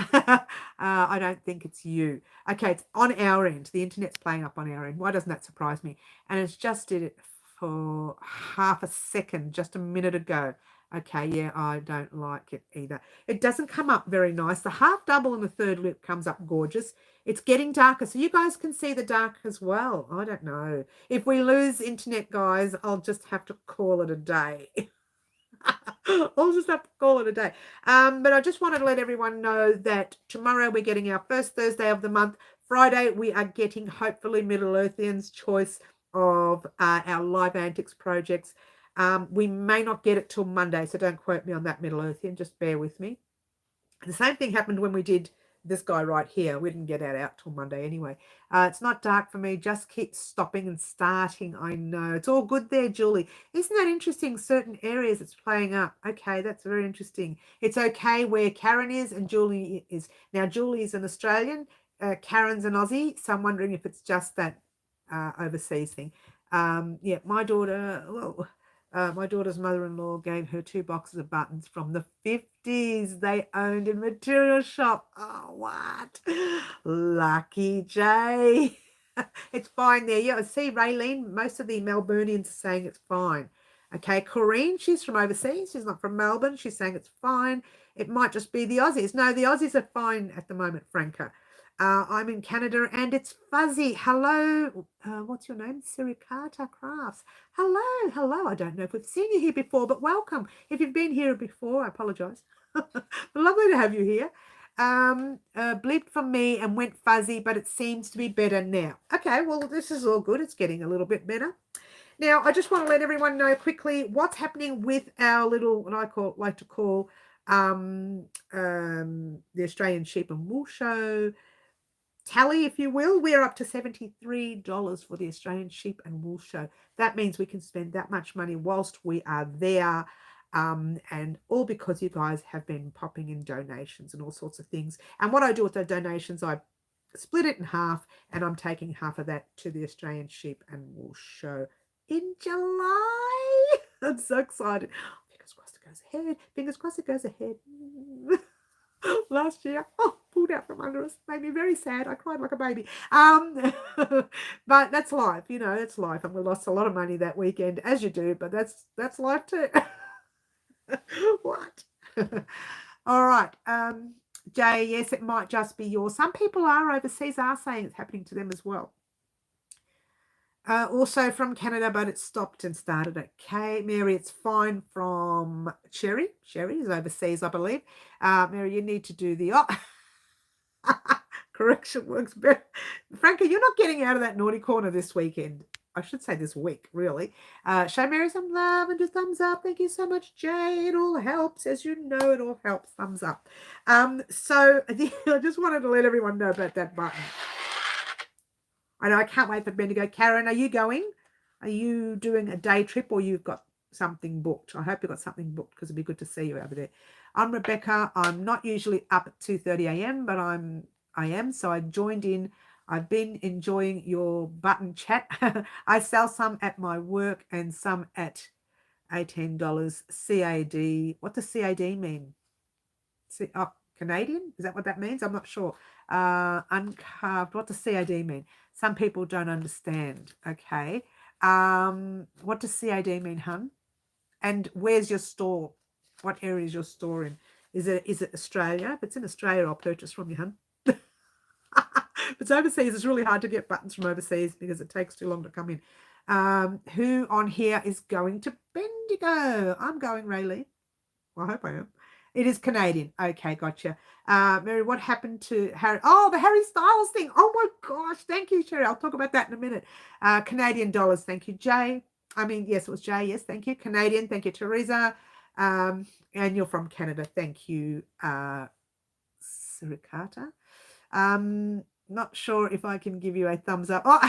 I don't think it's you. Okay, it's on our end. The internet's playing up on our end. Why doesn't that surprise me? And it's just did it for half a second, just a minute ago. Okay, yeah, I don't like it either. It doesn't come up very nice. The half double and the third loop comes up gorgeous. It's getting darker, so you guys can see the dark as well. I don't know. If we lose internet, guys, I'll just have to call it a day. I'll just have to call it a day. But I just wanted to let everyone know that tomorrow we're getting our first Thursday of the month. Friday, we are getting, hopefully, Middle Earthian's choice of our Live Antics projects. We may not get it till Monday, so don't quote me on that, Middle Earthian. Just bear with me. The same thing happened when we did this guy right here. We didn't get that out till Monday anyway. It's not dark for me. Just keep stopping and starting. I know. It's all good there, Julie. Isn't that interesting? Certain areas it's playing up. Okay, that's very interesting. It's okay where Karen is and Julie is. Now, Julie is an Australian. Karen's an Aussie. So I'm wondering if it's just that overseas thing. Yeah, my daughter... Well, my daughter's mother-in-law gave her 2 boxes of buttons from the 50s they owned in Material Shop. Oh, what? Lucky Jay. It's fine there. Yeah, see, Raylene, most of the Melburnians are saying it's fine. Okay, Corrine, she's from overseas. She's not from Melbourne. She's saying it's fine. It might just be the Aussies. No, the Aussies are fine at the moment, Franca. I'm in Canada and it's fuzzy. Hello. What's your name? Sirikata Crafts. Hello. I don't know if we've seen you here before, but welcome. If you've been here before, I apologize. Lovely to have you here. Bleeped for me and went fuzzy, but it seems to be better now. Okay, well, this is all good. It's getting a little bit better. Now, I just want to let everyone know quickly what's happening with our little, what I like to call the Australian Sheep and Wool Show tally, if you will. We're up to $73 for the Australian Sheep and Wool Show. That means we can spend that much money whilst we are there. And all because you guys have been popping in donations and all sorts of things. And what I do with the donations, I split it in half, and I'm taking half of that to the Australian Sheep and Wool Show in July. I'm so excited. Fingers crossed it goes ahead. Fingers crossed it goes ahead. Last year, pulled out from under us, made me very sad. I cried like a baby. But that's life, it's life. And we lost a lot of money that weekend, as you do, but that's life too. What? All right. Jay, yes, it might just be yours. Some people overseas are saying it's happening to them as well. Also from Canada, but it stopped and started at K. Mary, it's fine from Sherry. Sherry is overseas, I believe. Mary, you need to do the correction works better. Frankie, you're not getting out of that naughty corner this weekend. I should say this week, really. Show Mary some love and do thumbs up. Thank you so much, Jay. It all helps. As you know, it all helps. Thumbs up. So I just wanted to let everyone know about that button. I know I can't wait for Ben to go. Karen, are you going? Are you doing a day trip, or you've got something booked? I hope you've got something booked, because it'd be good to see you over there. I'm Rebecca. I'm not usually up at 2:30 a.m., but I am. So I joined in. I've been enjoying your button chat. I sell some at my work and some at $18 CAD. What does CAD mean? Canadian? Is that what that means? I'm not sure. Uncarved. What does CAD mean? Some people don't understand. Okay. What does CAD mean, hun? And where's your store? What area is your store in? Is it Australia? If it's in Australia, I'll purchase from you, hun. If it's overseas, it's really hard to get buttons from overseas because it takes too long to come in. Who on here is going to Bendigo? I'm going, Rayleigh. Well, I hope I am. It is Canadian. Okay, gotcha. Mary, what happened to Harry? Oh, the Harry Styles thing. Oh my gosh. Thank you, Sherry. I'll talk about that in a minute. Canadian dollars. Thank you, Jay. Yes, it was Jay. Yes, thank you. Canadian. Thank you, Teresa. And you're from Canada. Thank you, Surikata. Not sure if I can give you a thumbs up. Oh,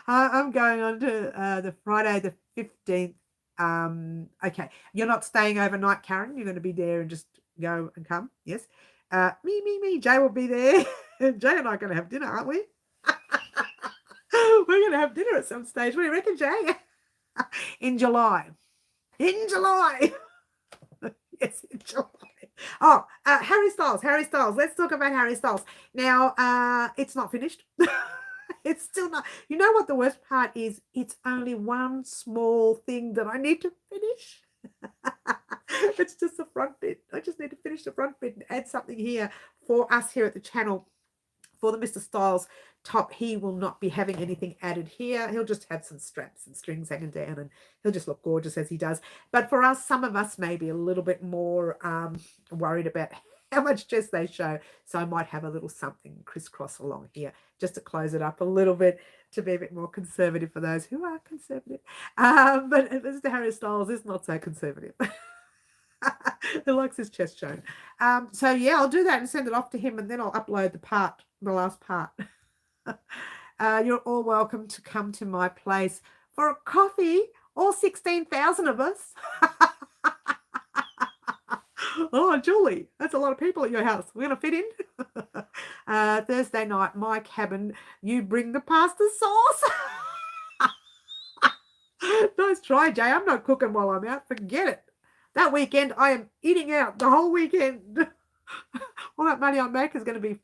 I'm going on to the Friday the 15th. Okay, you're not staying overnight, Karen. You're going to be there and just go and come. Yes. Me. Jay will be there. Jay and I are going to have dinner, aren't we? We're going to have dinner at some stage. What do you reckon, Jay? In July. In July. Yes, in July. Oh, Harry Styles. Let's talk about Harry Styles. Now, it's not finished. It's still not. You know what the worst part is? It's only one small thing that I need to finish. It's just the front bit. I just need to finish the front bit and add something here for us here at the channel. For the Mr. Styles top, he will not be having anything added here. He'll just have some straps and strings hanging down, and he'll just look gorgeous as he does. But for us, some of us may be a little bit more worried about how much chest they show. So I might have a little something crisscross along here just to close it up a little bit, to be a bit more conservative for those who are conservative. But Mr. Harry Styles is not so conservative. He likes his chest shown. So yeah, I'll do that and send it off to him, and then I'll upload the last part. You're all welcome to come to my place for a coffee, all 16,000 of us. Oh, Julie, that's a lot of people at your house. We're going to fit in. Thursday night, my cabin, you bring the pasta sauce. Nice try, Jay. I'm not cooking while I'm out. Forget it. That weekend, I am eating out the whole weekend. All that money I make is going to be,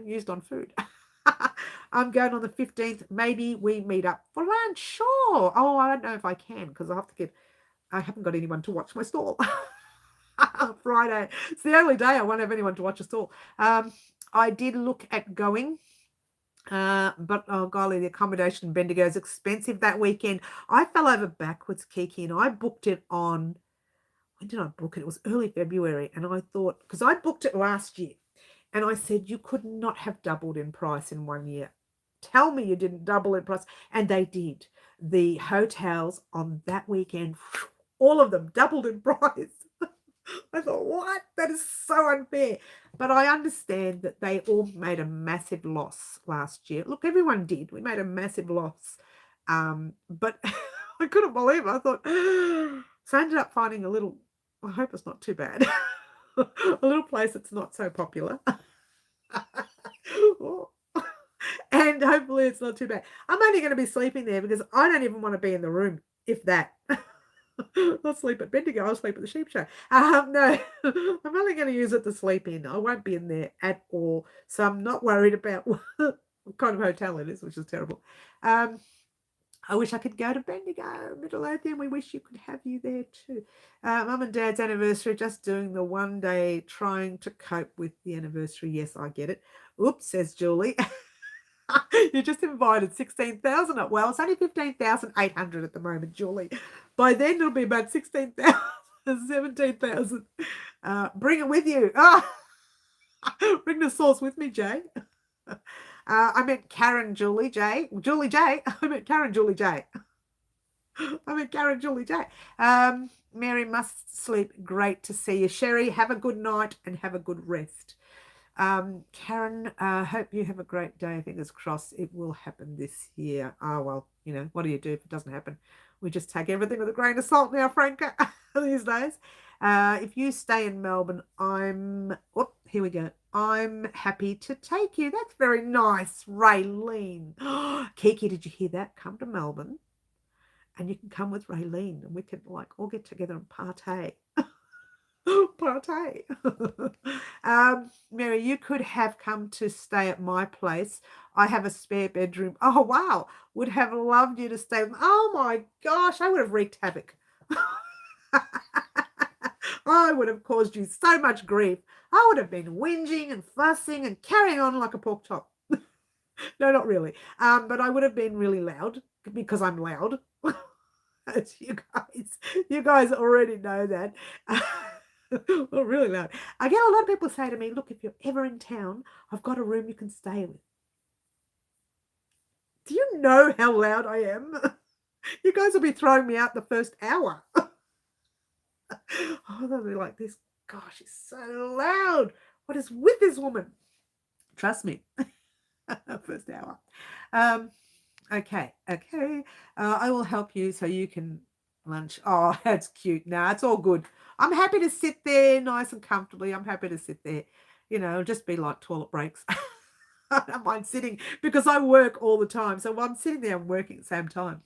used on food. I'm going on the 15th. Maybe we meet up for lunch. Sure. Oh, I don't know if I can, because I haven't got anyone to watch my stall. Friday. It's the only day I won't have anyone to watch a stall. I did look at going. But oh golly, the accommodation in Bendigo is expensive that weekend. I fell over backwards, Kiki, and I booked it on, when did I book it? It was early February. And I thought, because I booked it last year, and I said, you could not have doubled in price in 1 year. Tell me you didn't double in price. And they did. The hotels on that weekend, all of them doubled in price. I thought, what? That is so unfair. But I understand that they all made a massive loss last year. Look, everyone did. We made a massive loss. But I couldn't believe it. I thought, so I ended up finding a little, I hope it's not too bad, a little place that's not so popular. And hopefully it's not too bad. I'm only going to be sleeping there because I don't even want to be in the room, if that. I'll sleep at Bendigo. I'll sleep at the sheep show. No, I'm only going to use it to sleep in. I won't be in there at all. So I'm not worried about what kind of hotel it is, which is terrible. I wish I could go to Bendigo, Midlothian. We wish you could have you there too. Mum and Dad's anniversary, just doing the 1 day, trying to cope with the anniversary. Yes, I get it. Oops, says Julie. You just invited 16,000. Well, it's only 15,800 at the moment, Julie. By then, it'll be about 16,000, 17,000. Bring it with you. Bring the sauce with me, Jay. I meant Karen, Julie, Jay. Julie, Jay. I meant Karen, Julie, Jay. I meant Karen, Julie, Jay. Mary must sleep. Great to see you. Sherry, have a good night and have a good rest. Karen, hope you have a great day. Fingers crossed it will happen this year. Oh, well, you know, what do you do if it doesn't happen? We just take everything with a grain of salt now, Franca, these days. If you stay in Melbourne, here we go. I'm happy to take you. That's very nice, Raylene. Kiki, did you hear that? Come to Melbourne and you can come with Raylene and we can like all get together and partay. Partay. Mary, you could have come to stay at my place. I have a spare bedroom. Oh, wow. Would have loved you to stay. Oh, my gosh. I would have wreaked havoc. I would have caused you so much grief. I would have been whinging and fussing and carrying on like a pork chop. No, not really. But I would have been really loud because I'm loud. As you guys already know that. Well, really loud. I get a lot of people say to me, look, if you're ever in town, I've got a room you can stay with. Do you know how loud I am? You guys will be throwing me out the first hour. Oh, they'll be like this. Gosh, she's so loud. What is with this woman? Trust me. First hour. Okay. I will help you so you can lunch. Oh, that's cute. Nah, it's all good. I'm happy to sit there nice and comfortably. I'm happy to sit there. You know, just be like toilet breaks. I don't mind sitting because I work all the time. So while I'm sitting there, I'm working at the same time.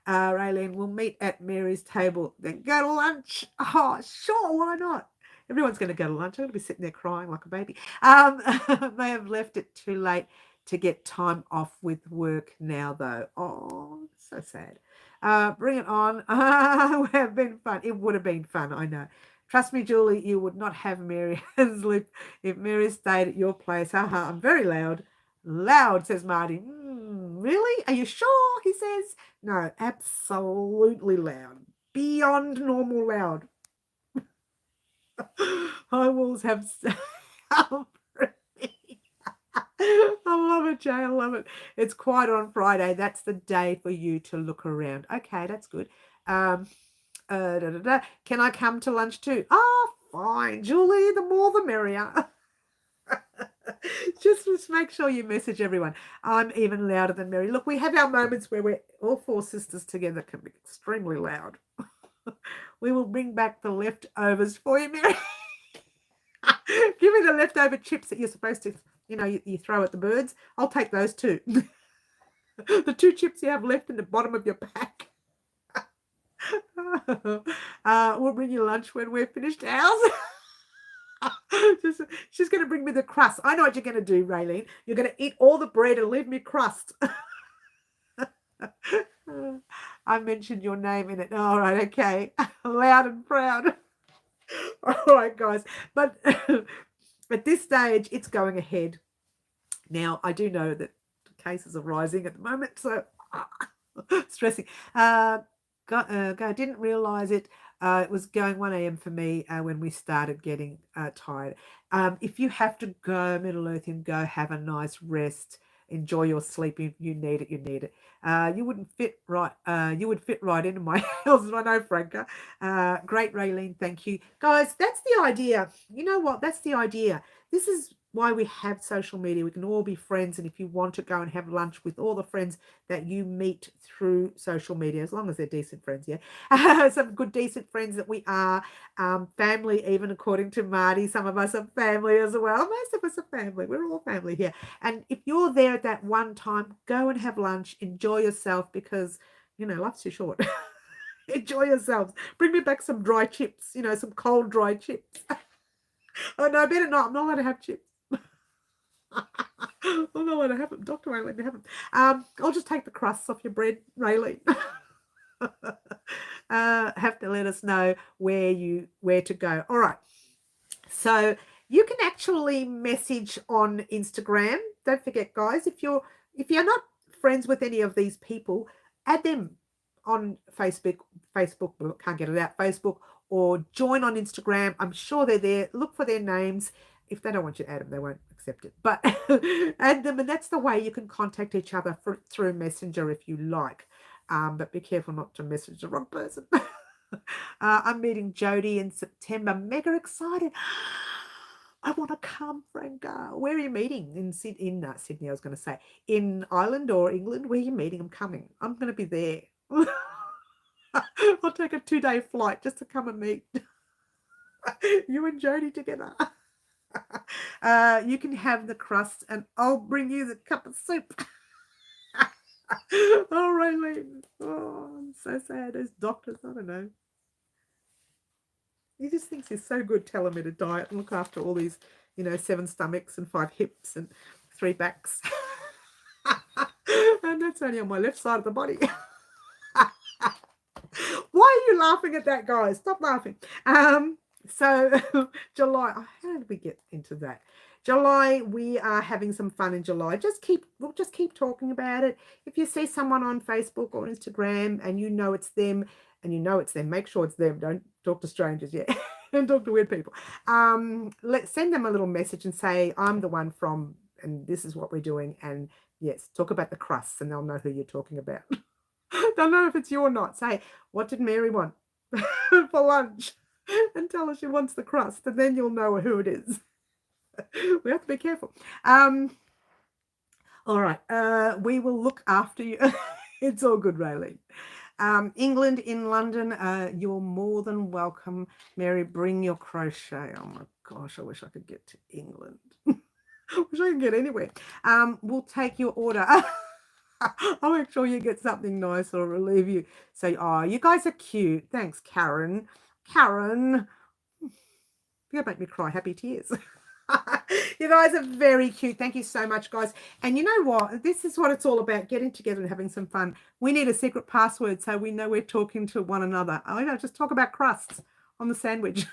Raylene, we'll meet at Mary's table, then go to lunch. Oh, sure, why not? Everyone's going to go to lunch. I'm going to be sitting there crying like a baby. They have left it too late to get time off with work now, though. Oh, so sad. Bring it on. It would have been fun. It would have been fun, I know. Trust me, Julie, you would not have Mary Henslip if Mary stayed at your place. Haha, I'm very loud. Loud, says Marty. Really? Are you sure? He says. No, absolutely loud. Beyond normal loud. High walls have I love it, Jay. I love it. It's quiet on Friday. That's the day for you to look around. Okay, that's good. Can I come to lunch too? Oh, fine, Julie. The more the merrier. Just make sure you message everyone. I'm even louder than Mary. Look, we have our moments where we're all four sisters together can be extremely loud. We will bring back the leftovers for you, Mary. Give me the leftover chips that you're supposed to, you throw at the birds. I'll take those too. The 2 chips you have left in the bottom of your pack. We'll bring you lunch when we're finished ours. She's going to bring me the crust. I know what you're going to do, Raylene. You're going to eat all the bread and leave me crust. I mentioned your name in it. All right, okay. Loud and proud. All right, guys. But at this stage, it's going ahead. Now, I do know that cases are rising at the moment, so stressing. Didn't realise it. It was going 1 a.m. for me when we started getting tired. If you have to go, Middle Earthian, go have a nice rest. Enjoy your sleep. If you need it, you need it. You wouldn't fit right. You would fit right into my house. I know, Franca. Great, Raylene. Thank you, guys. That's the idea. You know what? That's the idea. This is why we have social media. We can all be friends, and if you want to go and have lunch with all the friends that you meet through social media, as long as they're decent friends, yeah, some good decent friends that we are, family, even according to Marty. Some of us are family as well. Most of us are family. We're all family here. And if you're there at that one time, go and have lunch, enjoy yourself, because life's too short. Enjoy yourselves. Bring me back some dry chips, some cold dry chips. Oh no, better not. I'm not allowed to have chips. I'm not allowed to have them. Doctor won't let me have them. I'll just take the crusts off your bread, Raylene. Have to let us know where to go. All right. So you can actually message on Instagram. Don't forget, guys, if you're not friends with any of these people, add them on Facebook. Can't get it out. Facebook, or join on Instagram. I'm sure they're there. Look for their names. If they don't want you to add them, they won't accept it. But add them, and that's the way you can contact each other through Messenger if you like. But be careful not to message the wrong person. I'm meeting Jody in September. Mega excited. I want to come, Franca. Where are you meeting? In Sydney, I was going to say. In Ireland or England? Where are you meeting? I'm coming. I'm going to be there. I'll take a 2-day flight just to come and meet you and Jody together. You can have the crust and I'll bring you the cup of soup. Oh, Raylene. Oh, I'm so sad. Those doctors, I don't know. He just thinks he's so good telling me to diet and look after all these, 7 stomachs and 5 hips and 3 backs. And that's only on my left side of the body. Why are you laughing at that, guys? Stop laughing. So July, how did we get into that? July, we are having some fun in July. We'll just keep talking about it. If you see someone on Facebook or Instagram and it's them, make sure it's them. Don't talk to strangers yet. Don't talk to weird people. Send them a little message and say, I'm the one from, and this is what we're doing. And yes, talk about the crusts and they'll know who you're talking about. Don't know if it's you or not. Say, what did Mary want for lunch? And tell her she wants the crust, and then you'll know who it is. We have to be careful. All right. We will look after you. It's all good, Raylene. England, in London, you're more than welcome. Mary, bring your crochet. Oh my gosh, I wish I could get to England. I wish I could get anywhere. We'll take your order. I'll make sure you get something nice or relieve you. Say, oh, you guys are cute. Thanks, Karen. Karen. You're going to make me cry happy tears. You guys are very cute. Thank you so much, guys. And you know what? This is what it's all about, getting together and having some fun. We need a secret password so we know we're talking to one another. I know, just talk about crusts on the sandwich.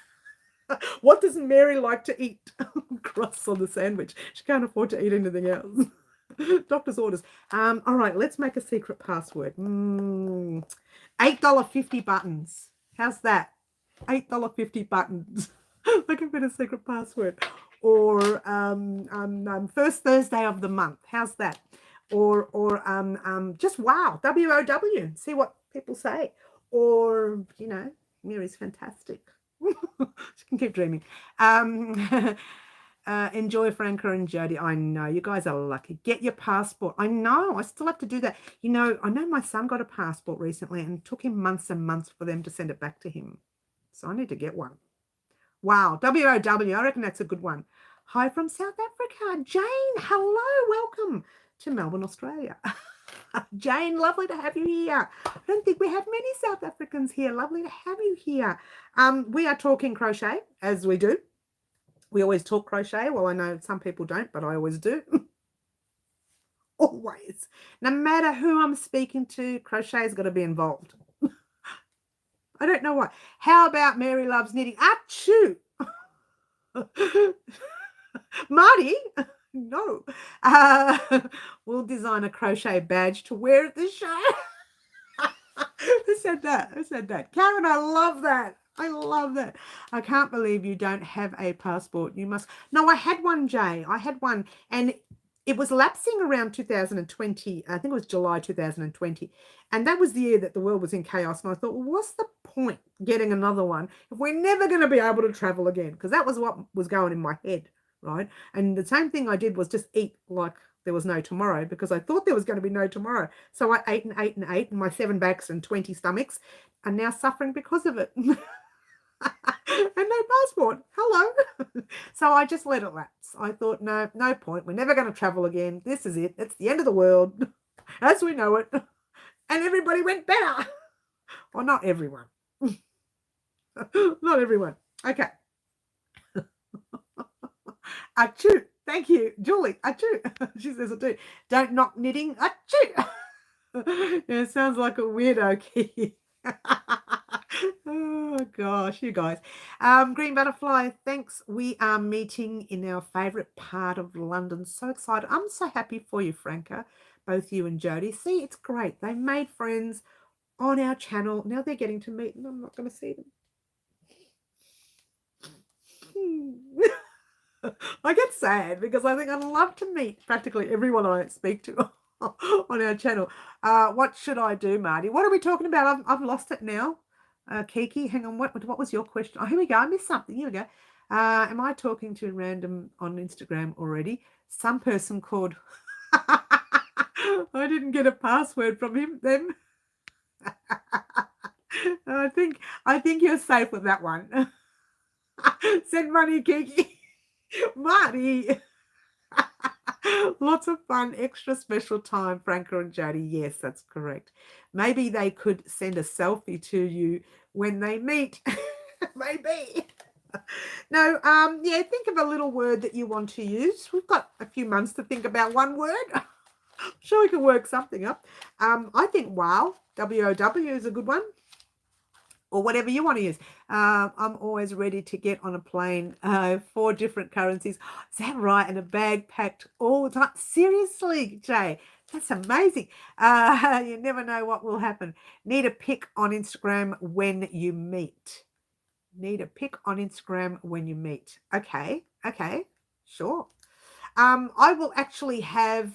What does Mary like to eat? Crusts on the sandwich. She can't afford to eat anything else. Doctor's orders. All right, let's make a secret password. $8.50 buttons. How's that? $8.50 buttons. Looking for a secret password. Or first Thursday of the month. How's that? Or just wow, WOW. See what people say. Or, Mary's fantastic. She can keep dreaming. Enjoy, Franca and Jody. I know you guys are lucky. Get your passport. I know. I still have to do that. I know my son got a passport recently and it took him months and months for them to send it back to him. So I need to get one. Wow. WOW. I reckon that's a good one. Hi from South Africa. Jane, hello. Welcome to Melbourne, Australia. Jane, lovely to have you here. I don't think we have many South Africans here. Lovely to have you here. We are talking crochet, as we do. We always talk crochet. Well, I know some people don't, but I always do. Always. No matter who I'm speaking to, crochet's got to be involved. I don't know why. How about Mary loves knitting? Achoo! Marty? No. We'll design a crochet badge to wear at the show. Who said that? Who said that? Karen, I love that. I love that. I can't believe you don't have a passport. You must. No, I had one, Jay. I had one, and it was lapsing around 2020. I think it was July 2020. And that was the year that the world was in chaos. And I thought, well, what's the point getting another one if we're never going to be able to travel again? Because that was what was going in my head, right? And the same thing I did was just eat like there was no tomorrow, because I thought there was going to be no tomorrow. So I ate and ate and ate, and my 7 backs and 20 stomachs are now suffering because of it. And no passport. Hello. So I just let it lapse. I thought, no point. We're never going to travel again. This is it. It's the end of the world as we know it. And everybody went better. Well, not everyone. Not everyone. Okay. Achoo. Thank you, Julie. Achoo. She says I do. Don't knock knitting. Achoo. Yeah, it sounds like a weirdo key. Oh gosh, you guys. Green Butterfly, thanks. We are meeting in our favourite part of London. So excited. I'm so happy for you, Franca. Both you and Jody. See, it's great. They made friends on our channel. Now they're getting to meet, and I'm not going to see them. I get sad because I think I'd love to meet practically everyone I speak to on our channel. What should I do, Marty? What are we talking about? I've lost it now. Kiki, hang on. What was your question? Oh, here we go. I missed something. Here we go. Am I talking to random on Instagram already? Some person called. I didn't get a password from them. I think you're safe with that one. Send money, Kiki. Marty. Lots of fun, extra special time, Franca and Jody. Yes, that's correct. Maybe they could send a selfie to you when they meet. Maybe. No, yeah, think of a little word that you want to use. We've got a few months to think about one word. I'm sure we can work something up. I think wow, W-O-W is a good one. Or whatever you want to use. I'm always ready to get on a plane. 4 different currencies. Is that right? And a bag packed all the time. Seriously, Jay, that's amazing. You never know what will happen. Need a pic on Instagram when you meet. Need a pic on Instagram when you meet. Okay, sure. I will actually have,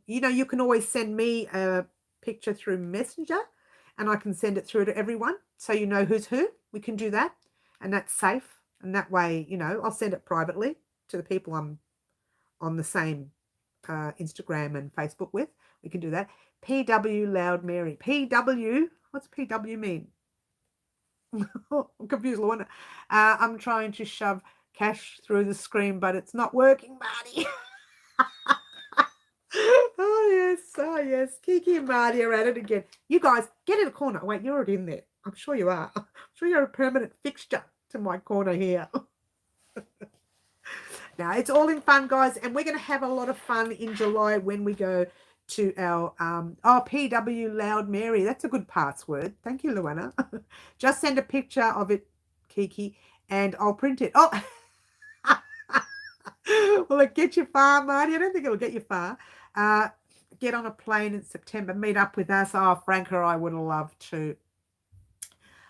you can always send me a picture through Messenger, and I can send it through to everyone so you know who's who. We can do that, and that's safe. And that way, I'll send it privately to the people I'm on the same Instagram and Facebook with. We can do that. PW Loud Mary. PW, what's PW mean? I'm confused, Luana. I'm trying to shove cash through the screen, but it's not working, Marty. Oh yes, Kiki and Marty are at it again. You guys, get in a corner. Wait, you're already in there. I'm sure you are. I'm sure you're a permanent fixture to my corner here. Now, it's all in fun, guys, and we're going to have a lot of fun in July when we go to our, PW Loud Mary. That's a good password. Thank you, Luana. Just send a picture of it, Kiki, and I'll print it. Oh, will it get you far, Marty? I don't think it'll get you far. Get on a plane in September. Meet up with us. Oh, Franca, I would love to.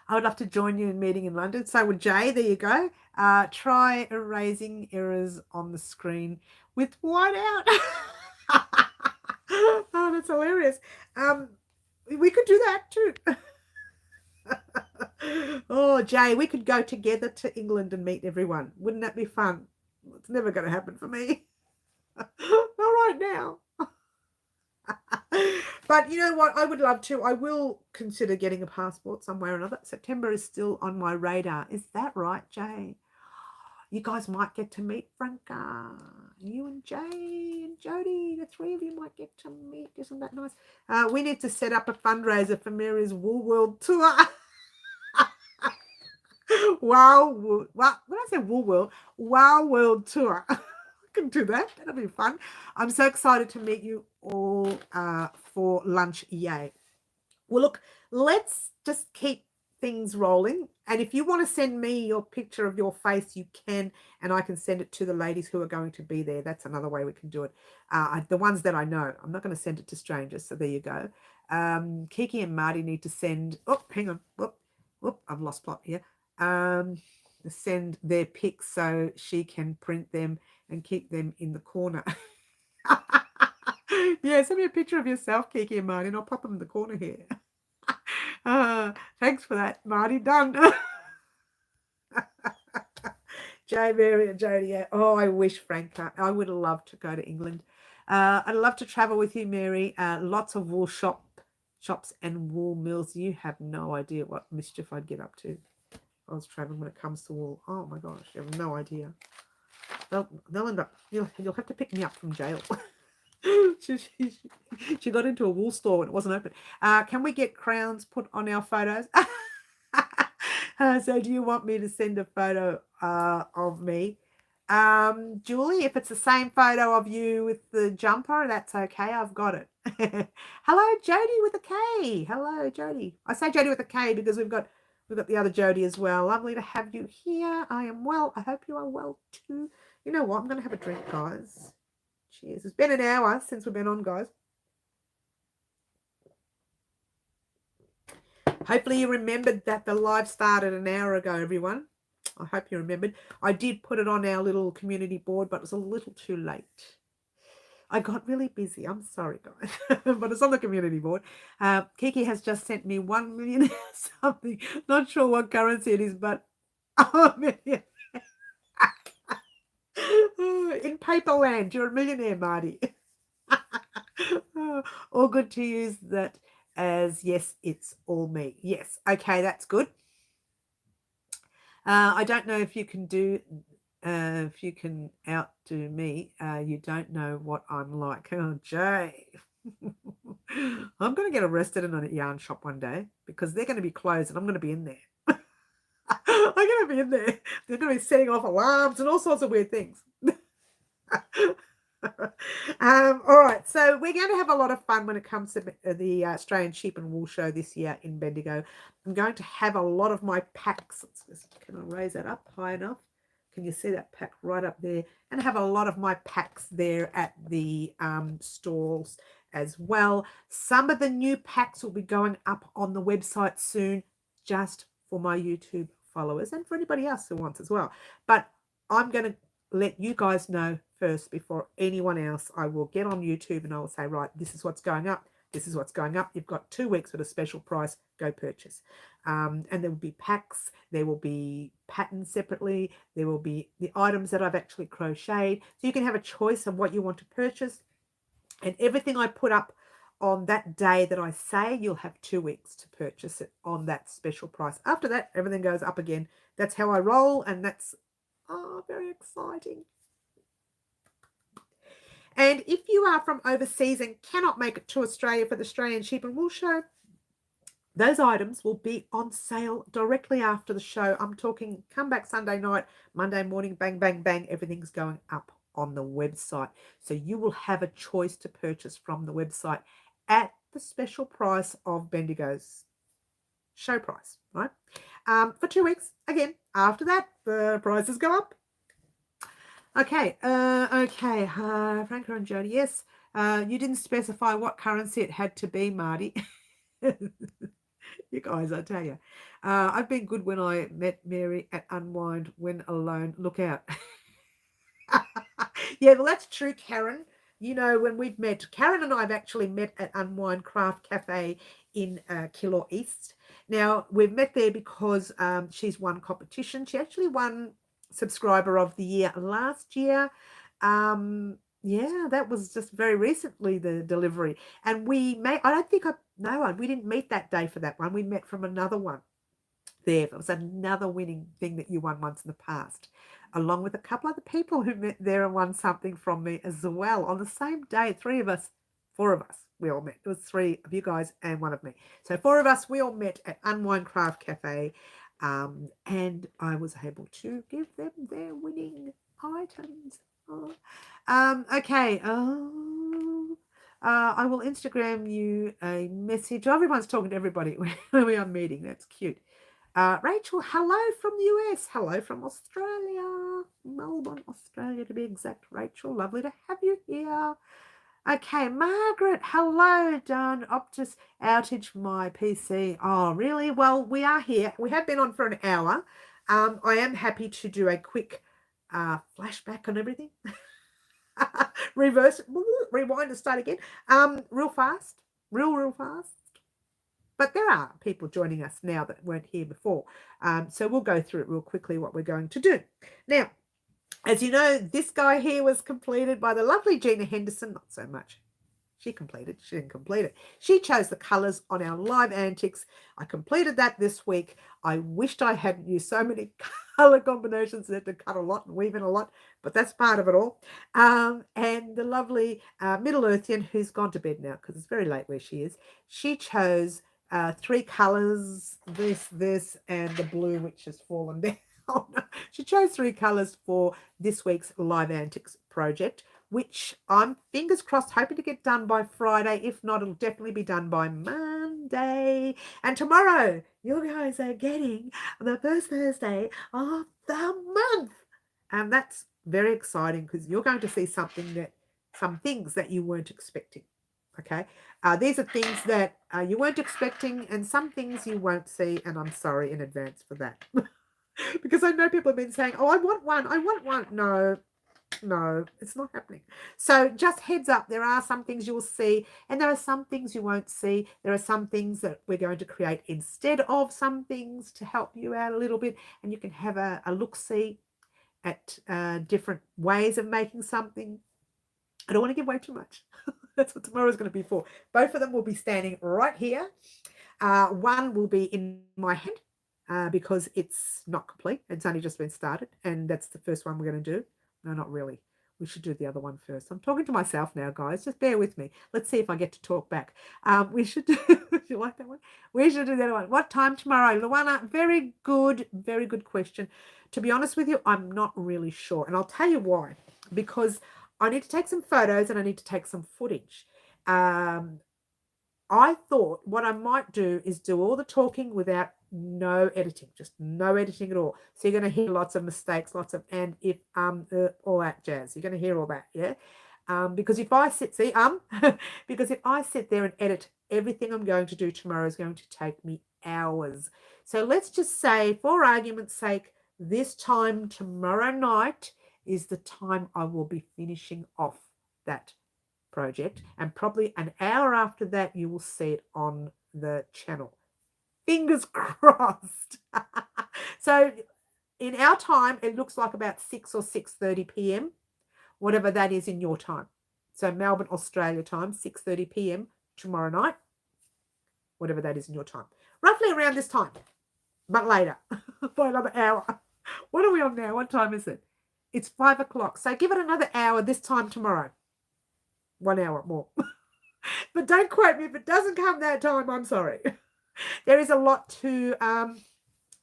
I would love to join you in meeting in London. So would Jay. There you go. Try erasing errors on the screen with whiteout. Oh, that's hilarious. We could do that too. Oh, Jay, we could go together to England and meet everyone. Wouldn't that be fun? It's never going to happen for me. Not right now. But you know what? I would love to. I will consider getting a passport somewhere or another. September is still on my radar. Is that right, Jay? You guys might get to meet Franca. You and Jay and Jody, the 3 of you might get to meet. Isn't that nice? We need to set up a fundraiser for Mary's Wool World tour. Wow. When I say Wool World, Wow World tour. Can do that. That'll be fun. I'm so excited to meet you all for lunch. Yay. Well, look, let's just keep things rolling. And if you want to send me your picture of your face, you can, and I can send it to the ladies who are going to be there. That's another way we can do it. The ones that I know. I'm not going to send it to strangers. So there you go. Kiki and Marty need to send, oh, hang on, whoop, I've lost plot here. Send their pics so she can print them and keep them in the corner. Yeah, send me a picture of yourself, Kiki and Marty, and I'll pop them in the corner here. Thanks for that, Marty. Done. Jay, Mary, and Jodie. Yeah. Oh, I wish, Frank. I would love to go to England. I'd love to travel with you, Mary. Lots of wool shops and wool mills. You have no idea what mischief I'd get up to if I was traveling when it comes to wool. Oh my gosh, you have no idea. They'll end up. You'll have to pick me up from jail. She got into a wool store and it wasn't open. Can we get crowns put on our photos? So do you want me to send a photo of me? Julie, if it's the same photo of you with the jumper, that's okay. I've got it. Hello, Jodie with a K. Hello, Jodie. I say Jodie with a K because we've got the other Jodie as well. Lovely to have you here. I am well. I hope you are well too. You know what? I'm going to have a drink, guys. Cheers. It's been an hour since we've been on, guys. Hopefully you remembered that the live started an hour ago, everyone. I hope you remembered. I did put it on our little community board, but it was a little too late. I got really busy. I'm sorry, guys. But it's on the community board. Kiki has just sent me 1 million something. Not sure what currency it is, but oh, million. In paperland, you're a millionaire, Marty. All good to use that as yes, it's all me. Yes. Okay, that's good. I don't know if you can outdo me. You don't know what I'm like. Oh, Jay. I'm going to get arrested in a yarn shop one day because they're going to be closed and I'm going to be in there. I'm going to be in there. They're going to be setting off alarms and all sorts of weird things. All right, so we're going to have a lot of fun when it comes to the Australian Sheep and Wool Show this year in Bendigo. I'm going to have a lot of my packs. Can I raise that up high enough? Can you see that pack right up there? And have a lot of my packs there at the stalls as well. Some of the new packs will be going up on the website soon, just for my YouTube followers and for anybody else who wants as well. But I'm going to let you guys know first before anyone else. I will get on YouTube and I will say, right, this is what's going up. This is what's going up. You've got 2 weeks at a special price. Go purchase. And there will be packs. There will be patterns separately. There will be the items that I've actually crocheted. So you can have a choice of what you want to purchase. And everything I put up on that day that I say, you'll have 2 weeks to purchase it on that special price. After that, everything goes up again. That's how I roll, and that's very exciting. And if you are from overseas and cannot make it to Australia for the Australian Sheep and Wool Show, those items will be on sale directly after the show. I'm talking come back Sunday night, Monday morning, bang, bang, bang. Everything's going up on the website. So you will have a choice to purchase from the website at the special price of Bendigo's show price, right? For 2 weeks. Again, after that, the prices go up. Okay, Franco and Jodie, yes. You didn't specify what currency it had to be, Marty. You guys, I tell you. I've been good when I met Mary at Unwind when alone. Look out. Yeah, well, that's true, Karen. You know, when we've met, Karen and I have actually met at Unwind Craft Cafe in Killor East. Now, we've met there because she's won competition. She actually won Subscriber of the Year last year. Yeah, that was just very recently, the delivery. And we met, we didn't meet that day for that one. We met from another one there. It was another winning thing that you won once in the past, along with a couple other people who met there and won something from me as well on the same day. 4 of us, we all met. It was 3 of you guys and 1 of me. So 4 of us, we all met at Unwind Craft Cafe. And I was able to give them their winning items. Okay. I will Instagram you a message. Everyone's talking to everybody when we are meeting. That's cute. Rachel, hello from the US. Hello from Australia. Melbourne, Australia to be exact. Rachel, lovely to have you here. Okay, Margaret, hello, done. Optus outage my PC. Oh, really? Well, we are here. We have been on for an hour. I am happy to do a quick flashback on everything. Reverse, rewind and start again. Real fast, real fast. But there are people joining us now that weren't here before. So we'll go through it real quickly what we're going to do. Now, as you know, this guy here was completed by the lovely Gina Henderson. Not so much. She didn't complete it. She chose the colours on our live antics. I completed that this week. I wished I hadn't used so many colour combinations that had to cut a lot and weave in a lot, but that's part of it all. And the lovely Middle Earthian, who's gone to bed now because it's very late where she is, she chose 3 colours, this, and the blue, which has fallen down. She chose 3 colours for this week's Live Antics project, which I'm fingers crossed hoping to get done by Friday. If not, it'll definitely be done by Monday. And tomorrow, you guys are getting the first Thursday of the month. And that's very exciting because you're going to see some things that you weren't expecting. Okay, these are things that you weren't expecting and some things you won't see, and I'm sorry in advance for that. Because I know people have been saying, oh, I want one. No, it's not happening. So just heads up, there are some things you will see and there are some things you won't see. There are some things that we're going to create instead of some things to help you out a little bit, and you can have a look-see at different ways of making something. I don't want to give away too much. That's what tomorrow is going to be for. Both of them will be standing right here. One will be in my hand because it's not complete. It's only just been started, and that's the first one we're going to do. No, not really. We should do the other one first. I'm talking to myself now, guys. Just bear with me. Let's see if I get to talk back. We should do, do you like that one? We should do that one. What time tomorrow? Luana, very good question. To be honest with you, I'm not really sure. And I'll tell you why. Because I need to take some photos and I need to take some footage. I thought what I might do is do all the talking without no editing, just no editing at all. So you're going to hear lots of mistakes, lots of and if, all that jazz. You're going to hear all that, yeah? Because if I sit, because if I sit there and edit everything I'm going to do tomorrow is going to take me hours. So let's just say, for argument's sake, this time tomorrow night is the time I will be finishing off that project, and probably an hour after that you will see it on the channel. Fingers crossed. So in our time it looks like about 6 or 6:30 p.m, whatever that is in your time. So Melbourne, Australia time, 6:30 p.m. tomorrow night, whatever that is in your time, roughly around this time, but later by another hour. What are we on now? What time is it? It's 5 o'clock. So give it another hour this time tomorrow. 1 hour more. But don't quote me if it doesn't come that time. I'm sorry. There is a lot to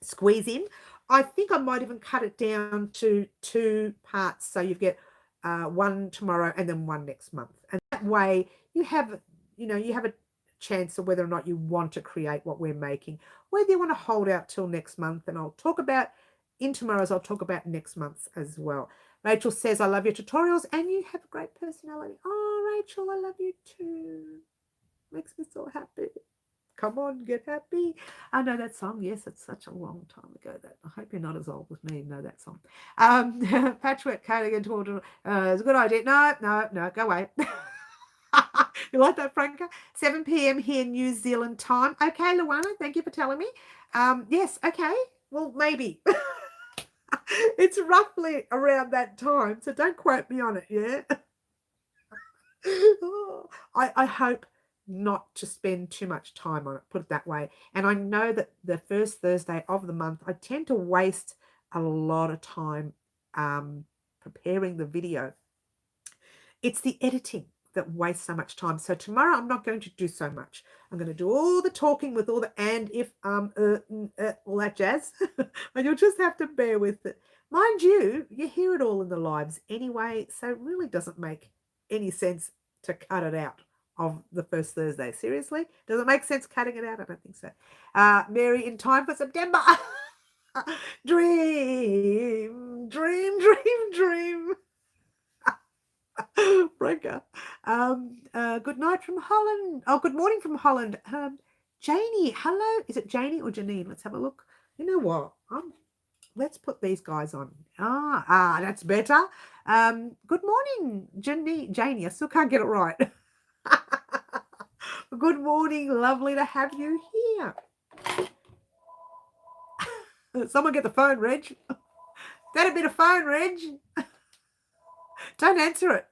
squeeze in. I think I might even cut it down to 2 parts. So you get one tomorrow and then one next month. And that way you have a chance of whether or not you want to create what we're making, whether you want to hold out till next month. And I'll talk about in tomorrow's, I'll talk about next month's as well. Rachel says, I love your tutorials and you have a great personality. Oh, Rachel, I love you too. Makes me so happy. Come on, get happy. I know that song. Yes, it's such a long time ago. That I hope you're not as old as me and know that song. Patchwork cardigan is a good idea. No, go away. You like that, Franca? 7 p.m. here in New Zealand time. Okay, Luana, thank you for telling me. Yes, okay. Well, maybe. It's roughly around that time, so don't quote me on it, yeah? I hope not to spend too much time on it, put it that way. And I know that the first Thursday of the month, I tend to waste a lot of time preparing the video. It's the editing that wastes so much time. So tomorrow I'm not going to do so much. I'm going to do all the talking with all the and, if, all that jazz. And you'll just have to bear with it. Mind you, you hear it all in the lives anyway, so it really doesn't make any sense to cut it out of the first Thursday. Seriously? Does it make sense cutting it out? I don't think so. Mary, in time for September. Dream, dream, dream, dream. Breaker. Good night from Holland. Oh, good morning from Holland. Janie, hello. Is it Janie or Janine? Let's have a look. You know what? Let's put these guys on. That's better. Good morning, Janie. I still can't get it right. Good morning. Lovely to have you here. Someone get the phone, Reg. Get a bit of phone, Reg. Don't answer it.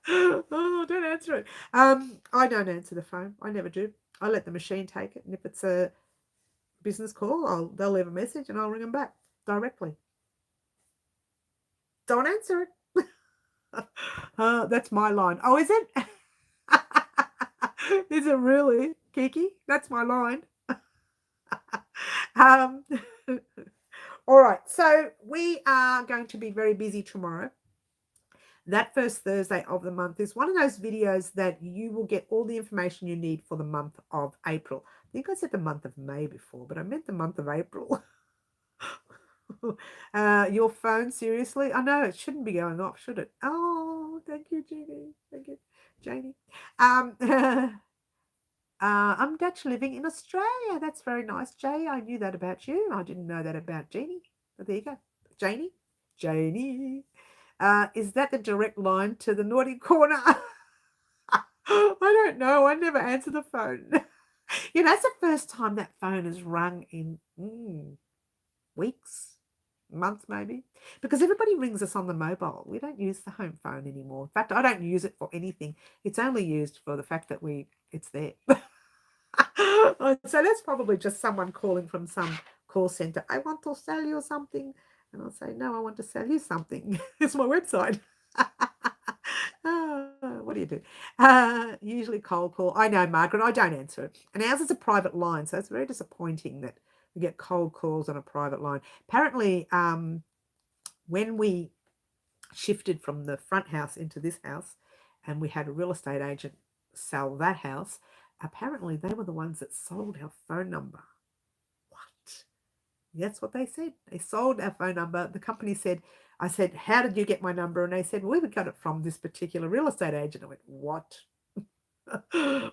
Oh, don't answer it. I don't answer the phone. I never do. I let the machine take it, and if it's a business call, they'll leave a message, and I'll ring them back directly. Don't answer it. That's my line. Oh, is it? Is it really, Kiki? That's my line. All right, so we are going to be very busy tomorrow. That first Thursday of the month is one of those videos that you will get all the information you need for the month of April. I think I said the month of May before, but I meant the month of April. Your phone, seriously? I know it shouldn't be going off, should it? Oh, thank you, Jeannie. Thank you, Janie. I'm Dutch living in Australia. That's very nice, Jay. I knew that about you. I didn't know that about Jeannie. But there you go. Janie. Is that the direct line to the naughty corner? I don't know. I never answer the phone. That's the first time that phone has rung in weeks, months maybe, because everybody rings us on the mobile. We don't use the home phone anymore. In fact, I don't use it for anything. It's only used for the fact that it's there. So that's probably just someone calling from some call center. I want to sell you something. And I'll say, no, I want to sell you something. It's my website. What do you do? Usually cold call. I know, Margaret, I don't answer it. And ours is a private line, so it's very disappointing that we get cold calls on a private line. Apparently, when we shifted from the front house into this house and we had a real estate agent sell that house, apparently they were the ones that sold our phone number. What? That's what they said. They sold our phone number. The company said, I said, how did you get my number? And they said, well, we got it from this particular real estate agent. I went, what?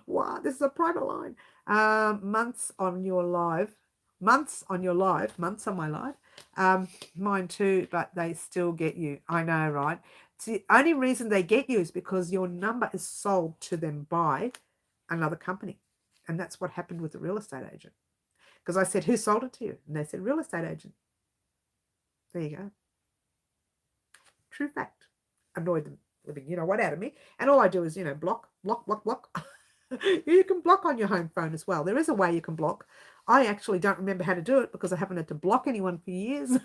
What? This is a private line. Months on my live. Mine too, but they still get you. I know, right? It's the only reason they get you is because your number is sold to them by another company. And that's what happened with the real estate agent. Because I said, who sold it to you? And they said, real estate agent. There you go. True fact. Annoyed them living, out of me. And all I do is, block. You can block on your home phone as well. There is a way you can block. I actually don't remember how to do it because I haven't had to block anyone for years.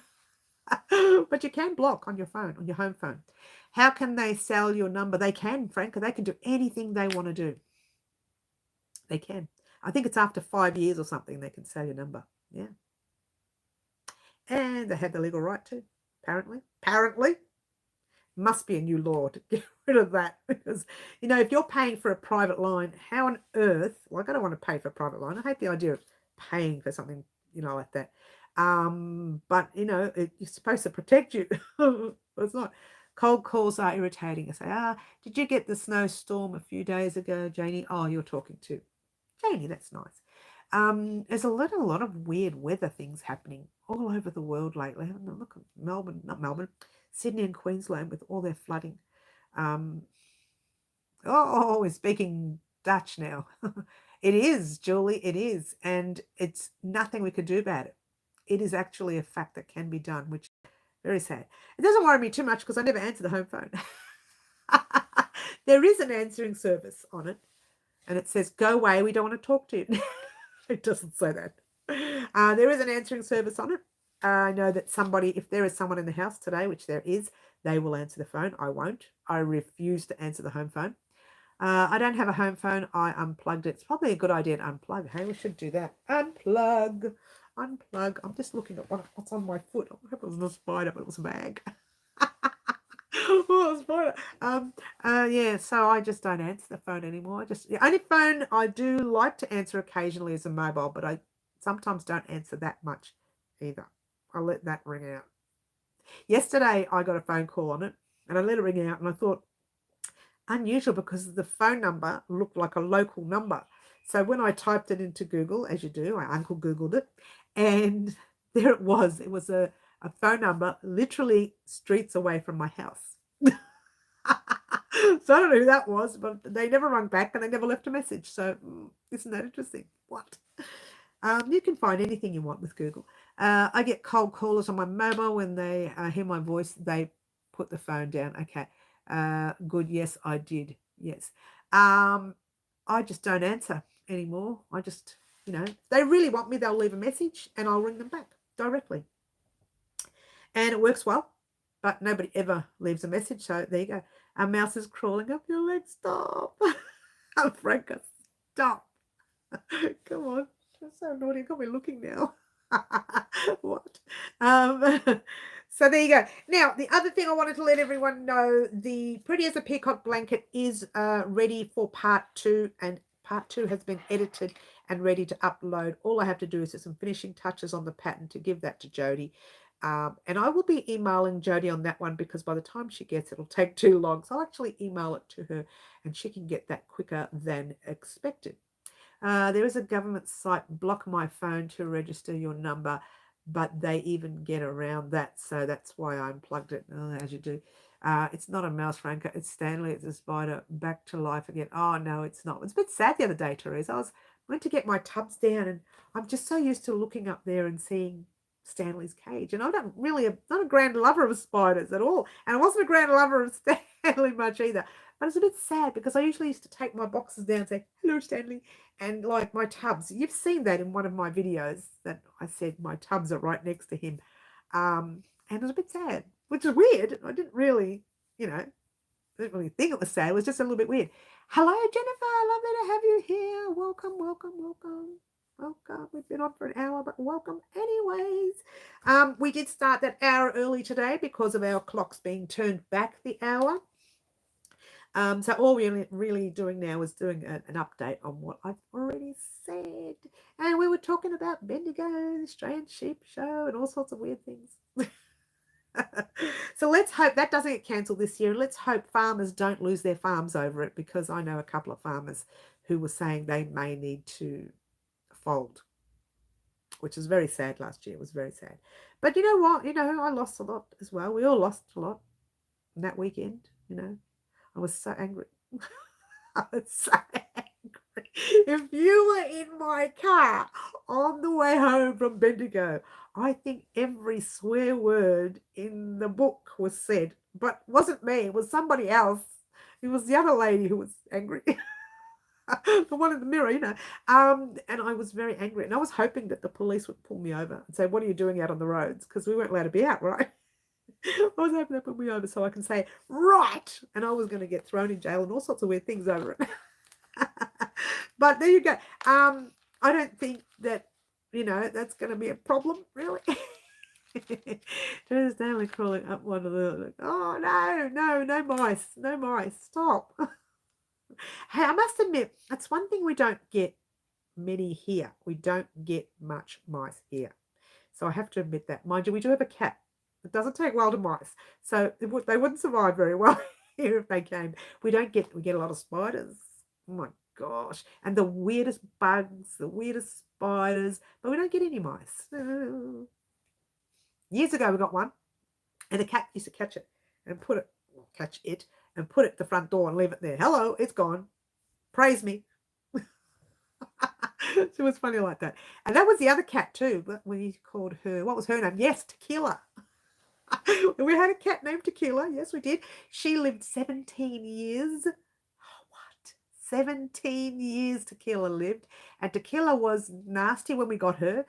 But you can block on your phone, on your home phone. How can they sell your number? They can, Franca. They can do anything they want to do. They can. I think it's after 5 years or something they can sell your number. Yeah. And they have the legal right to, apparently. Must be a new law to get rid of that. Because, if you're paying for a private line, how on earth, I don't want to pay for a private line. I hate the idea of paying for something, like that. But, it's supposed to protect you. It's not. Cold calls are irritating. I say, did you get the snowstorm a few days ago, Janie? Oh, you're talking to Janie. That's nice. There's a lot of weird weather things happening all over the world lately. Look at Sydney and Queensland with all their flooding. We're speaking Dutch now. It is, Julie, it is. And it's nothing we could do about it. It is actually a fact that can be done, which is very sad. It doesn't worry me too much because I never answer the home phone. There is an answering service on it. And it says, go away, we don't want to talk to you. It doesn't say that. There is an answering service on it. I know that if there is someone in the house today, which there is, they will answer the phone. I won't. I refuse to answer the home phone. I don't have a home phone. I unplugged it. It's probably a good idea to unplug. Hey, we should do that. Unplug. I'm just looking at what's on my foot. I hope it wasn't a spider, but it was a bag. Oh, spider. So I just don't answer the phone anymore. The only phone I do like to answer occasionally is a mobile, but I sometimes don't answer that much either. I'll let that ring out. Yesterday, I got a phone call on it. And I let it ring out, and I thought, unusual, because the phone number looked like a local number. So when I typed it into Google, as you do, I Uncle Googled it, and there it was. It was a phone number literally streets away from my house. So I don't know who that was, but they never rung back and they never left a message. So isn't that interesting? What? You can find anything you want with Google. I get cold callers on my mobile. When they hear my voice, they put the phone down. Okay. Good. Yes, I did. Yes. I just don't answer anymore. I just, they really want me, they'll leave a message and I'll ring them back directly. And it works well, but nobody ever leaves a message. So there you go. Our mouse is crawling up your leg. Stop. Franca, stop. Come on. That's so naughty. Got me looking now. What? So there you go. Now, the other thing I wanted to let everyone know, the Pretty as a Peacock blanket is ready for part 2, and part 2 has been edited and ready to upload. All I have to do is some finishing touches on the pattern to give that to Jody. And I will be emailing Jody on that one, because by the time she gets it, it'll take too long. So I'll actually email it to her and she can get that quicker than expected. There is a government site, block my phone to register your number, but they even get around that. So that's why I unplugged it, as you do. It's not a mouse, Franca. It's Stanley. It's a spider back to life again. Oh, no, it's not. It's a bit sad the other day, Therese. I went to get my tubs down, and I'm just so used to looking up there and seeing Stanley's cage. And I'm not a grand lover of spiders at all. And I wasn't a grand lover of Stanley much either. But it's a bit sad, because I usually used to take my boxes down and say, hello, Stanley. And like my tubs, you've seen that in one of my videos that I said my tubs are right next to him. And it was a bit sad, which is weird. I didn't really, I didn't really think it was sad. It was just a little bit weird. Hello, Jennifer. Lovely to have you here. Welcome, welcome, welcome. Welcome. We've been on for an hour, but welcome anyways. We did start that hour early today because of our clocks being turned back the hour. So all we're really doing now is doing an update on what I've already said. And we were talking about Bendigo, the Australian Sheep Show, and all sorts of weird things. So let's hope that doesn't get cancelled this year. Let's hope farmers don't lose their farms over it, because I know a couple of farmers who were saying they may need to fold, which was very sad last year. It was very sad. But you know what? I lost a lot as well. We all lost a lot that weekend, I was so angry. I was so angry. If you were in my car on the way home from Bendigo, I think every swear word in the book was said. But it wasn't me. It was somebody else. It was the other lady who was angry. The one in the mirror, And I was very angry. And I was hoping that the police would pull me over and say, what are you doing out on the roads? Because we weren't allowed to be out, right? I was hoping they put me over so I can say, right. And I was going to get thrown in jail and all sorts of weird things over it. But there you go. I don't think that, that's going to be a problem, really. There's Stanley crawling up one of the, oh, no mice. No mice. Stop. Hey, I must admit, that's one thing we don't get many here. We don't get much mice here. So I have to admit that. Mind you, we do have a cat. It doesn't take well to mice, so they wouldn't survive very well here if they came. We get a lot of spiders. Oh my gosh. And the weirdest bugs, the weirdest spiders, but we don't get any mice. Years ago, we got one, and the cat used to catch it and put it at the front door and leave it there. Hello, it's gone. Praise me. She was funny like that. And that was the other cat too. But we called her, what was her name? Yes, Tequila. We had a cat named Tequila. Yes, we did. She lived 17 years. What? 17 years Tequila lived. And Tequila was nasty when we got her.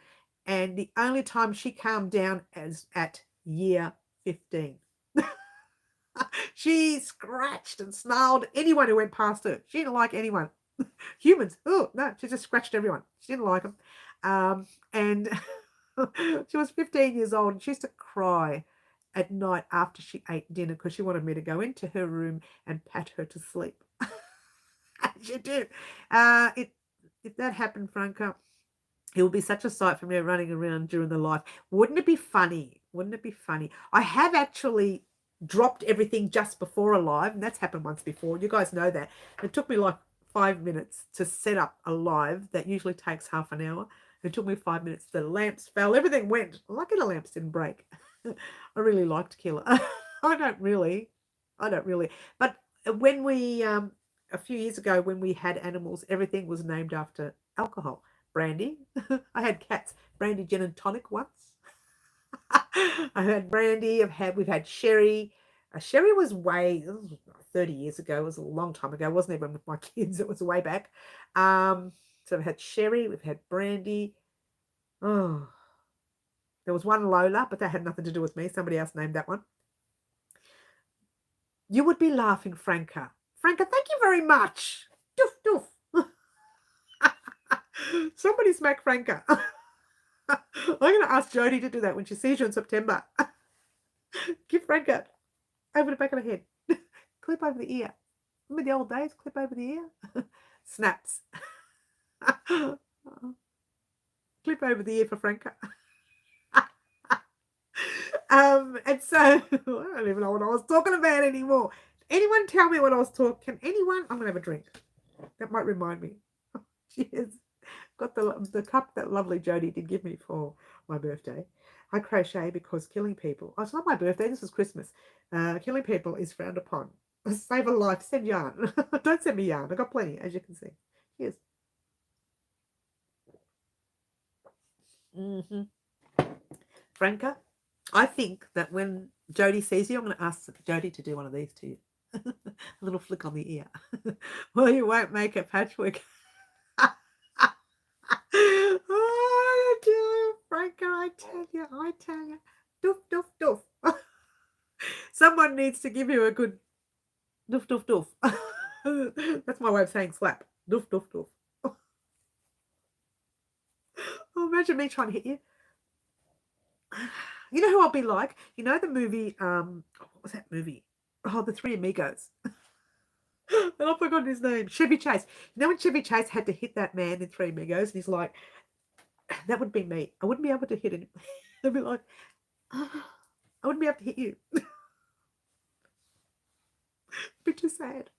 And the only time she calmed down is at year 15. She scratched and snarled anyone who went past her. She didn't like anyone. Humans. Oh, no, she just scratched everyone. She didn't like them. And she was 15 years old, and she used to cry at night after she ate dinner because she wanted me to go into her room and pat her to sleep. She did. If that happened, Franca, it would be such a sight for me running around during the life. Wouldn't it be funny? Wouldn't it be funny? I have actually dropped everything just before a live, and that's happened once before. You guys know that. It took me like 5 minutes to set up a live that usually takes half an hour. It took me 5 minutes. The lamps fell. Everything went. Lucky the lamps didn't break. I really liked Killer. I don't really. But when we, a few years ago, when we had animals, everything was named after alcohol. Brandy. I had cats. Brandy, gin and tonic once. I had brandy. We've had sherry. Sherry was 30 years ago. It was a long time ago. It wasn't even with my kids. It was way back. So we've had sherry. We've had brandy. Oh, there was one Lola, but that had nothing to do with me. Somebody else named that one. You would be laughing, Franca. Franca, thank you very much. Doof, doof. Somebody smack Franca. I'm going to ask Jodie to do that when she sees you in September. Give Franca over the back of the head. Clip over the ear. Remember the old days? Clip over the ear? Snaps. Clip over the ear for Franca. And so, I don't even know what I was talking about anymore. Anyone tell me what I was talking? Can anyone? I'm going to have a drink. That might remind me. Cheers. Got the cup that lovely Jodie did give me for my birthday. I crochet because killing people. Oh, it's not my birthday. This is Christmas. Killing people is frowned upon. Save a life. Send yarn. Don't send me yarn. I've got plenty, as you can see. Cheers. Franca, I think that when Jodie sees you, I'm going to ask Jodie to do one of these to you. A little flick on the ear. Well, you won't make a patchwork. Oh, Franca, I tell you. Doof, doof, doof. Someone needs to give you a good doof, doof, doof. That's my way of saying slap. Doof, doof, doof. Oh, imagine me trying to hit you. You know who I'll be like? You know the movie, what was that movie? Oh, The Three Amigos. And I forgot his name. Chevy Chase. You know when Chevy Chase had to hit that man in Three Amigos, and he's like, that would be me. I wouldn't be able to hit him. I'd be like, I wouldn't be able to hit you. Be too sad.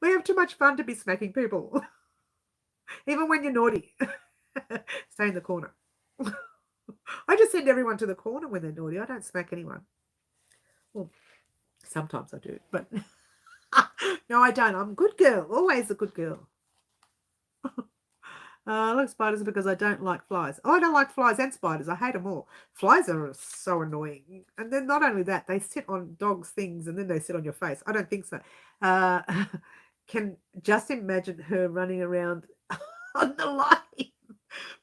We have too much fun to be smacking people. Even when you're naughty. Stay in the corner. I just send everyone to the corner when they're naughty. I don't smack anyone. Well, sometimes I do, but no, I don't. I'm a good girl. Always a good girl. I like spiders because I don't like flies. Oh, I don't like flies and spiders. I hate them all. Flies are so annoying. And then not only that, they sit on dogs' things and then they sit on your face. I don't think so. Can just imagine her running around on the line.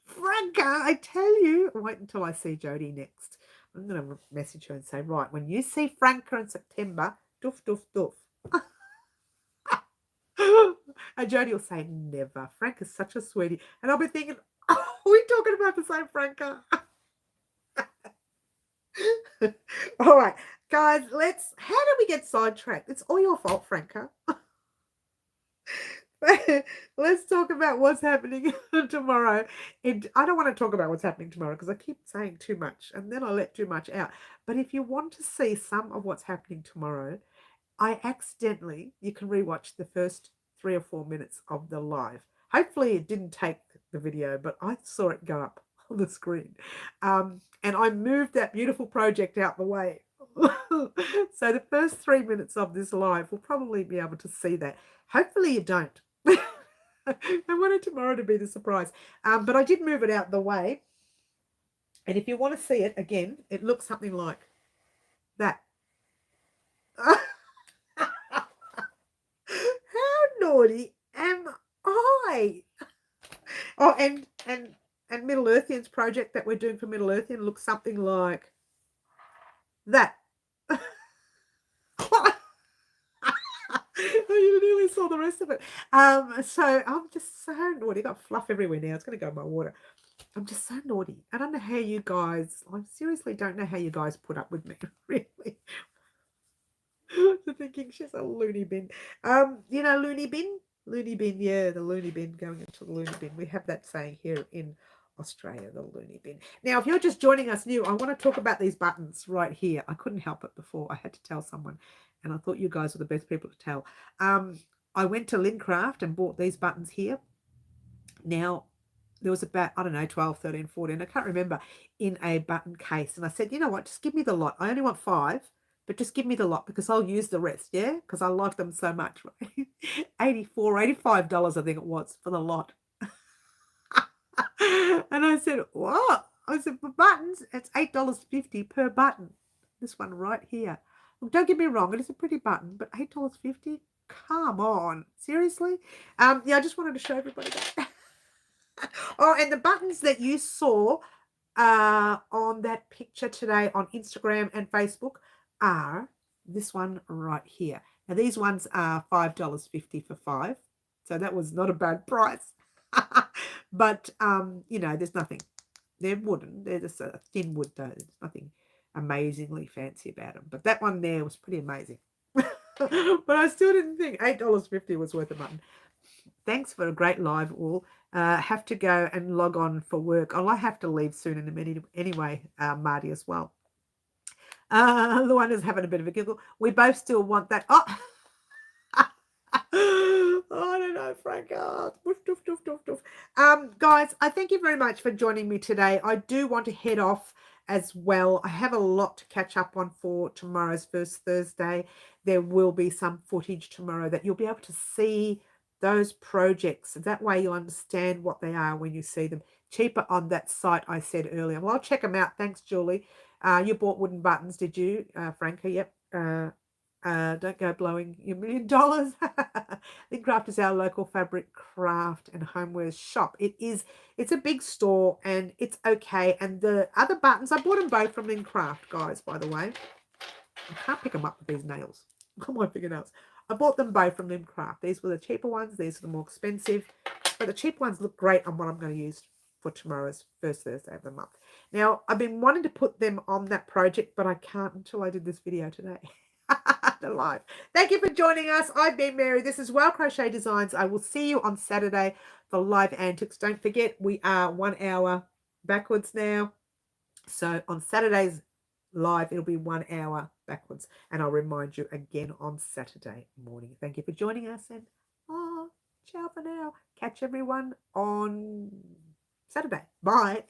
Franca, I tell you. Wait until I see Jodie next. I'm going to message her and say, right, when you see Franca in September, doof, doof, doof. And Jodie will say, never. Frank is such a sweetie. And I'll be thinking, oh, are we talking about the same Franca? All right, guys, how do we get sidetracked? It's all your fault, Franca. Let's talk about what's happening tomorrow. I don't want to talk about what's happening tomorrow because I keep saying too much and then I let too much out. But if you want to see some of what's happening tomorrow, you can rewatch the first 3 or 4 minutes of the live. Hopefully it didn't take the video, but I saw it go up on the screen. And I moved that beautiful project out the way. So the first 3 minutes of this live will probably be able to see that. Hopefully you don't. I wanted tomorrow to be the surprise. But I did move it out the way. And if you want to see it again, it looks something like that. How naughty am I? Oh, and Middle Earthian's project that we're doing for Middle Earthian looks something like that. You nearly saw the rest of it. So I'm just so naughty. Got fluff everywhere now. It's going to go in my water. I'm just so naughty. I don't know how you guys, I seriously don't know how you guys put up with me, really. Thinking she's a loony bin. You know, loony bin? Loony bin, yeah, the loony bin, going into the loony bin. We have that saying here in Australia, the loony bin. Now, if you're just joining us new, I want to talk about these buttons right here. I couldn't help it before. I had to tell someone, and I thought you guys were the best people to tell. I went to Lincraft and bought these buttons here. Now, there was about, I don't know, 12, 13, 14, I can't remember, in a button case. And I said, you know what, just give me the lot. I only want 5, but just give me the lot because I'll use the rest, yeah? Because I like them so much. Right? $84, $85, I think it was, for the lot. And I said, what? I said, for buttons, it's $8.50 per button. This one right here. Look, don't get me wrong, it is a pretty button, but $8.50? Come on. Seriously? Yeah, I just wanted to show everybody that. Oh, and the buttons that you saw on that picture today on Instagram and Facebook are this one right here. Now, these ones are $5.50 for 5. So that was not a bad price. But, you know, there's nothing. They're wooden. They're just a thin wood, though. There's nothing amazingly fancy about them. But that one there was pretty amazing. But I still didn't think $8.50 was worth a button. Thanks for a great live all. Have to go and log on for work. I have to leave soon in a minute anyway, Marty as well. The one is having a bit of a giggle. We both still want that. Oh, oh I don't know, Frank. Oh, doof, doof, doof, doof. Guys, I thank you very much for joining me today. I do want to head off as well. I have a lot to catch up on for tomorrow's First Thursday. There will be some footage tomorrow that you'll be able to see those projects. That way you understand what they are when you see them. Cheaper on that site I said earlier. Well, I'll check them out. Thanks, Julie. You bought wooden buttons, did you, Franca? Yep. Don't go blowing your $1 million. Lincraft is our local fabric craft and homeware shop. It's a big store and it's okay. And the other buttons, I bought them both from Lincraft, guys, by the way. I can't pick them up with these nails. My fingernails. I bought them both from Lincraft. These were the cheaper ones. These are the more expensive. But the cheap ones look great on what I'm going to use for tomorrow's First Thursday of the month. Now, I've been wanting to put them on that project, but I can't until I did this video today. The live. Thank you for joining us. I've been Mary. This is Well Crochet Designs. I will see you on Saturday for live antics. Don't forget, we are 1 hour backwards now. So on Saturday's live, it'll be 1 hour backwards. And I'll remind you again on Saturday morning. Thank you for joining us. And ciao for now. Catch everyone on Saturday. Bye.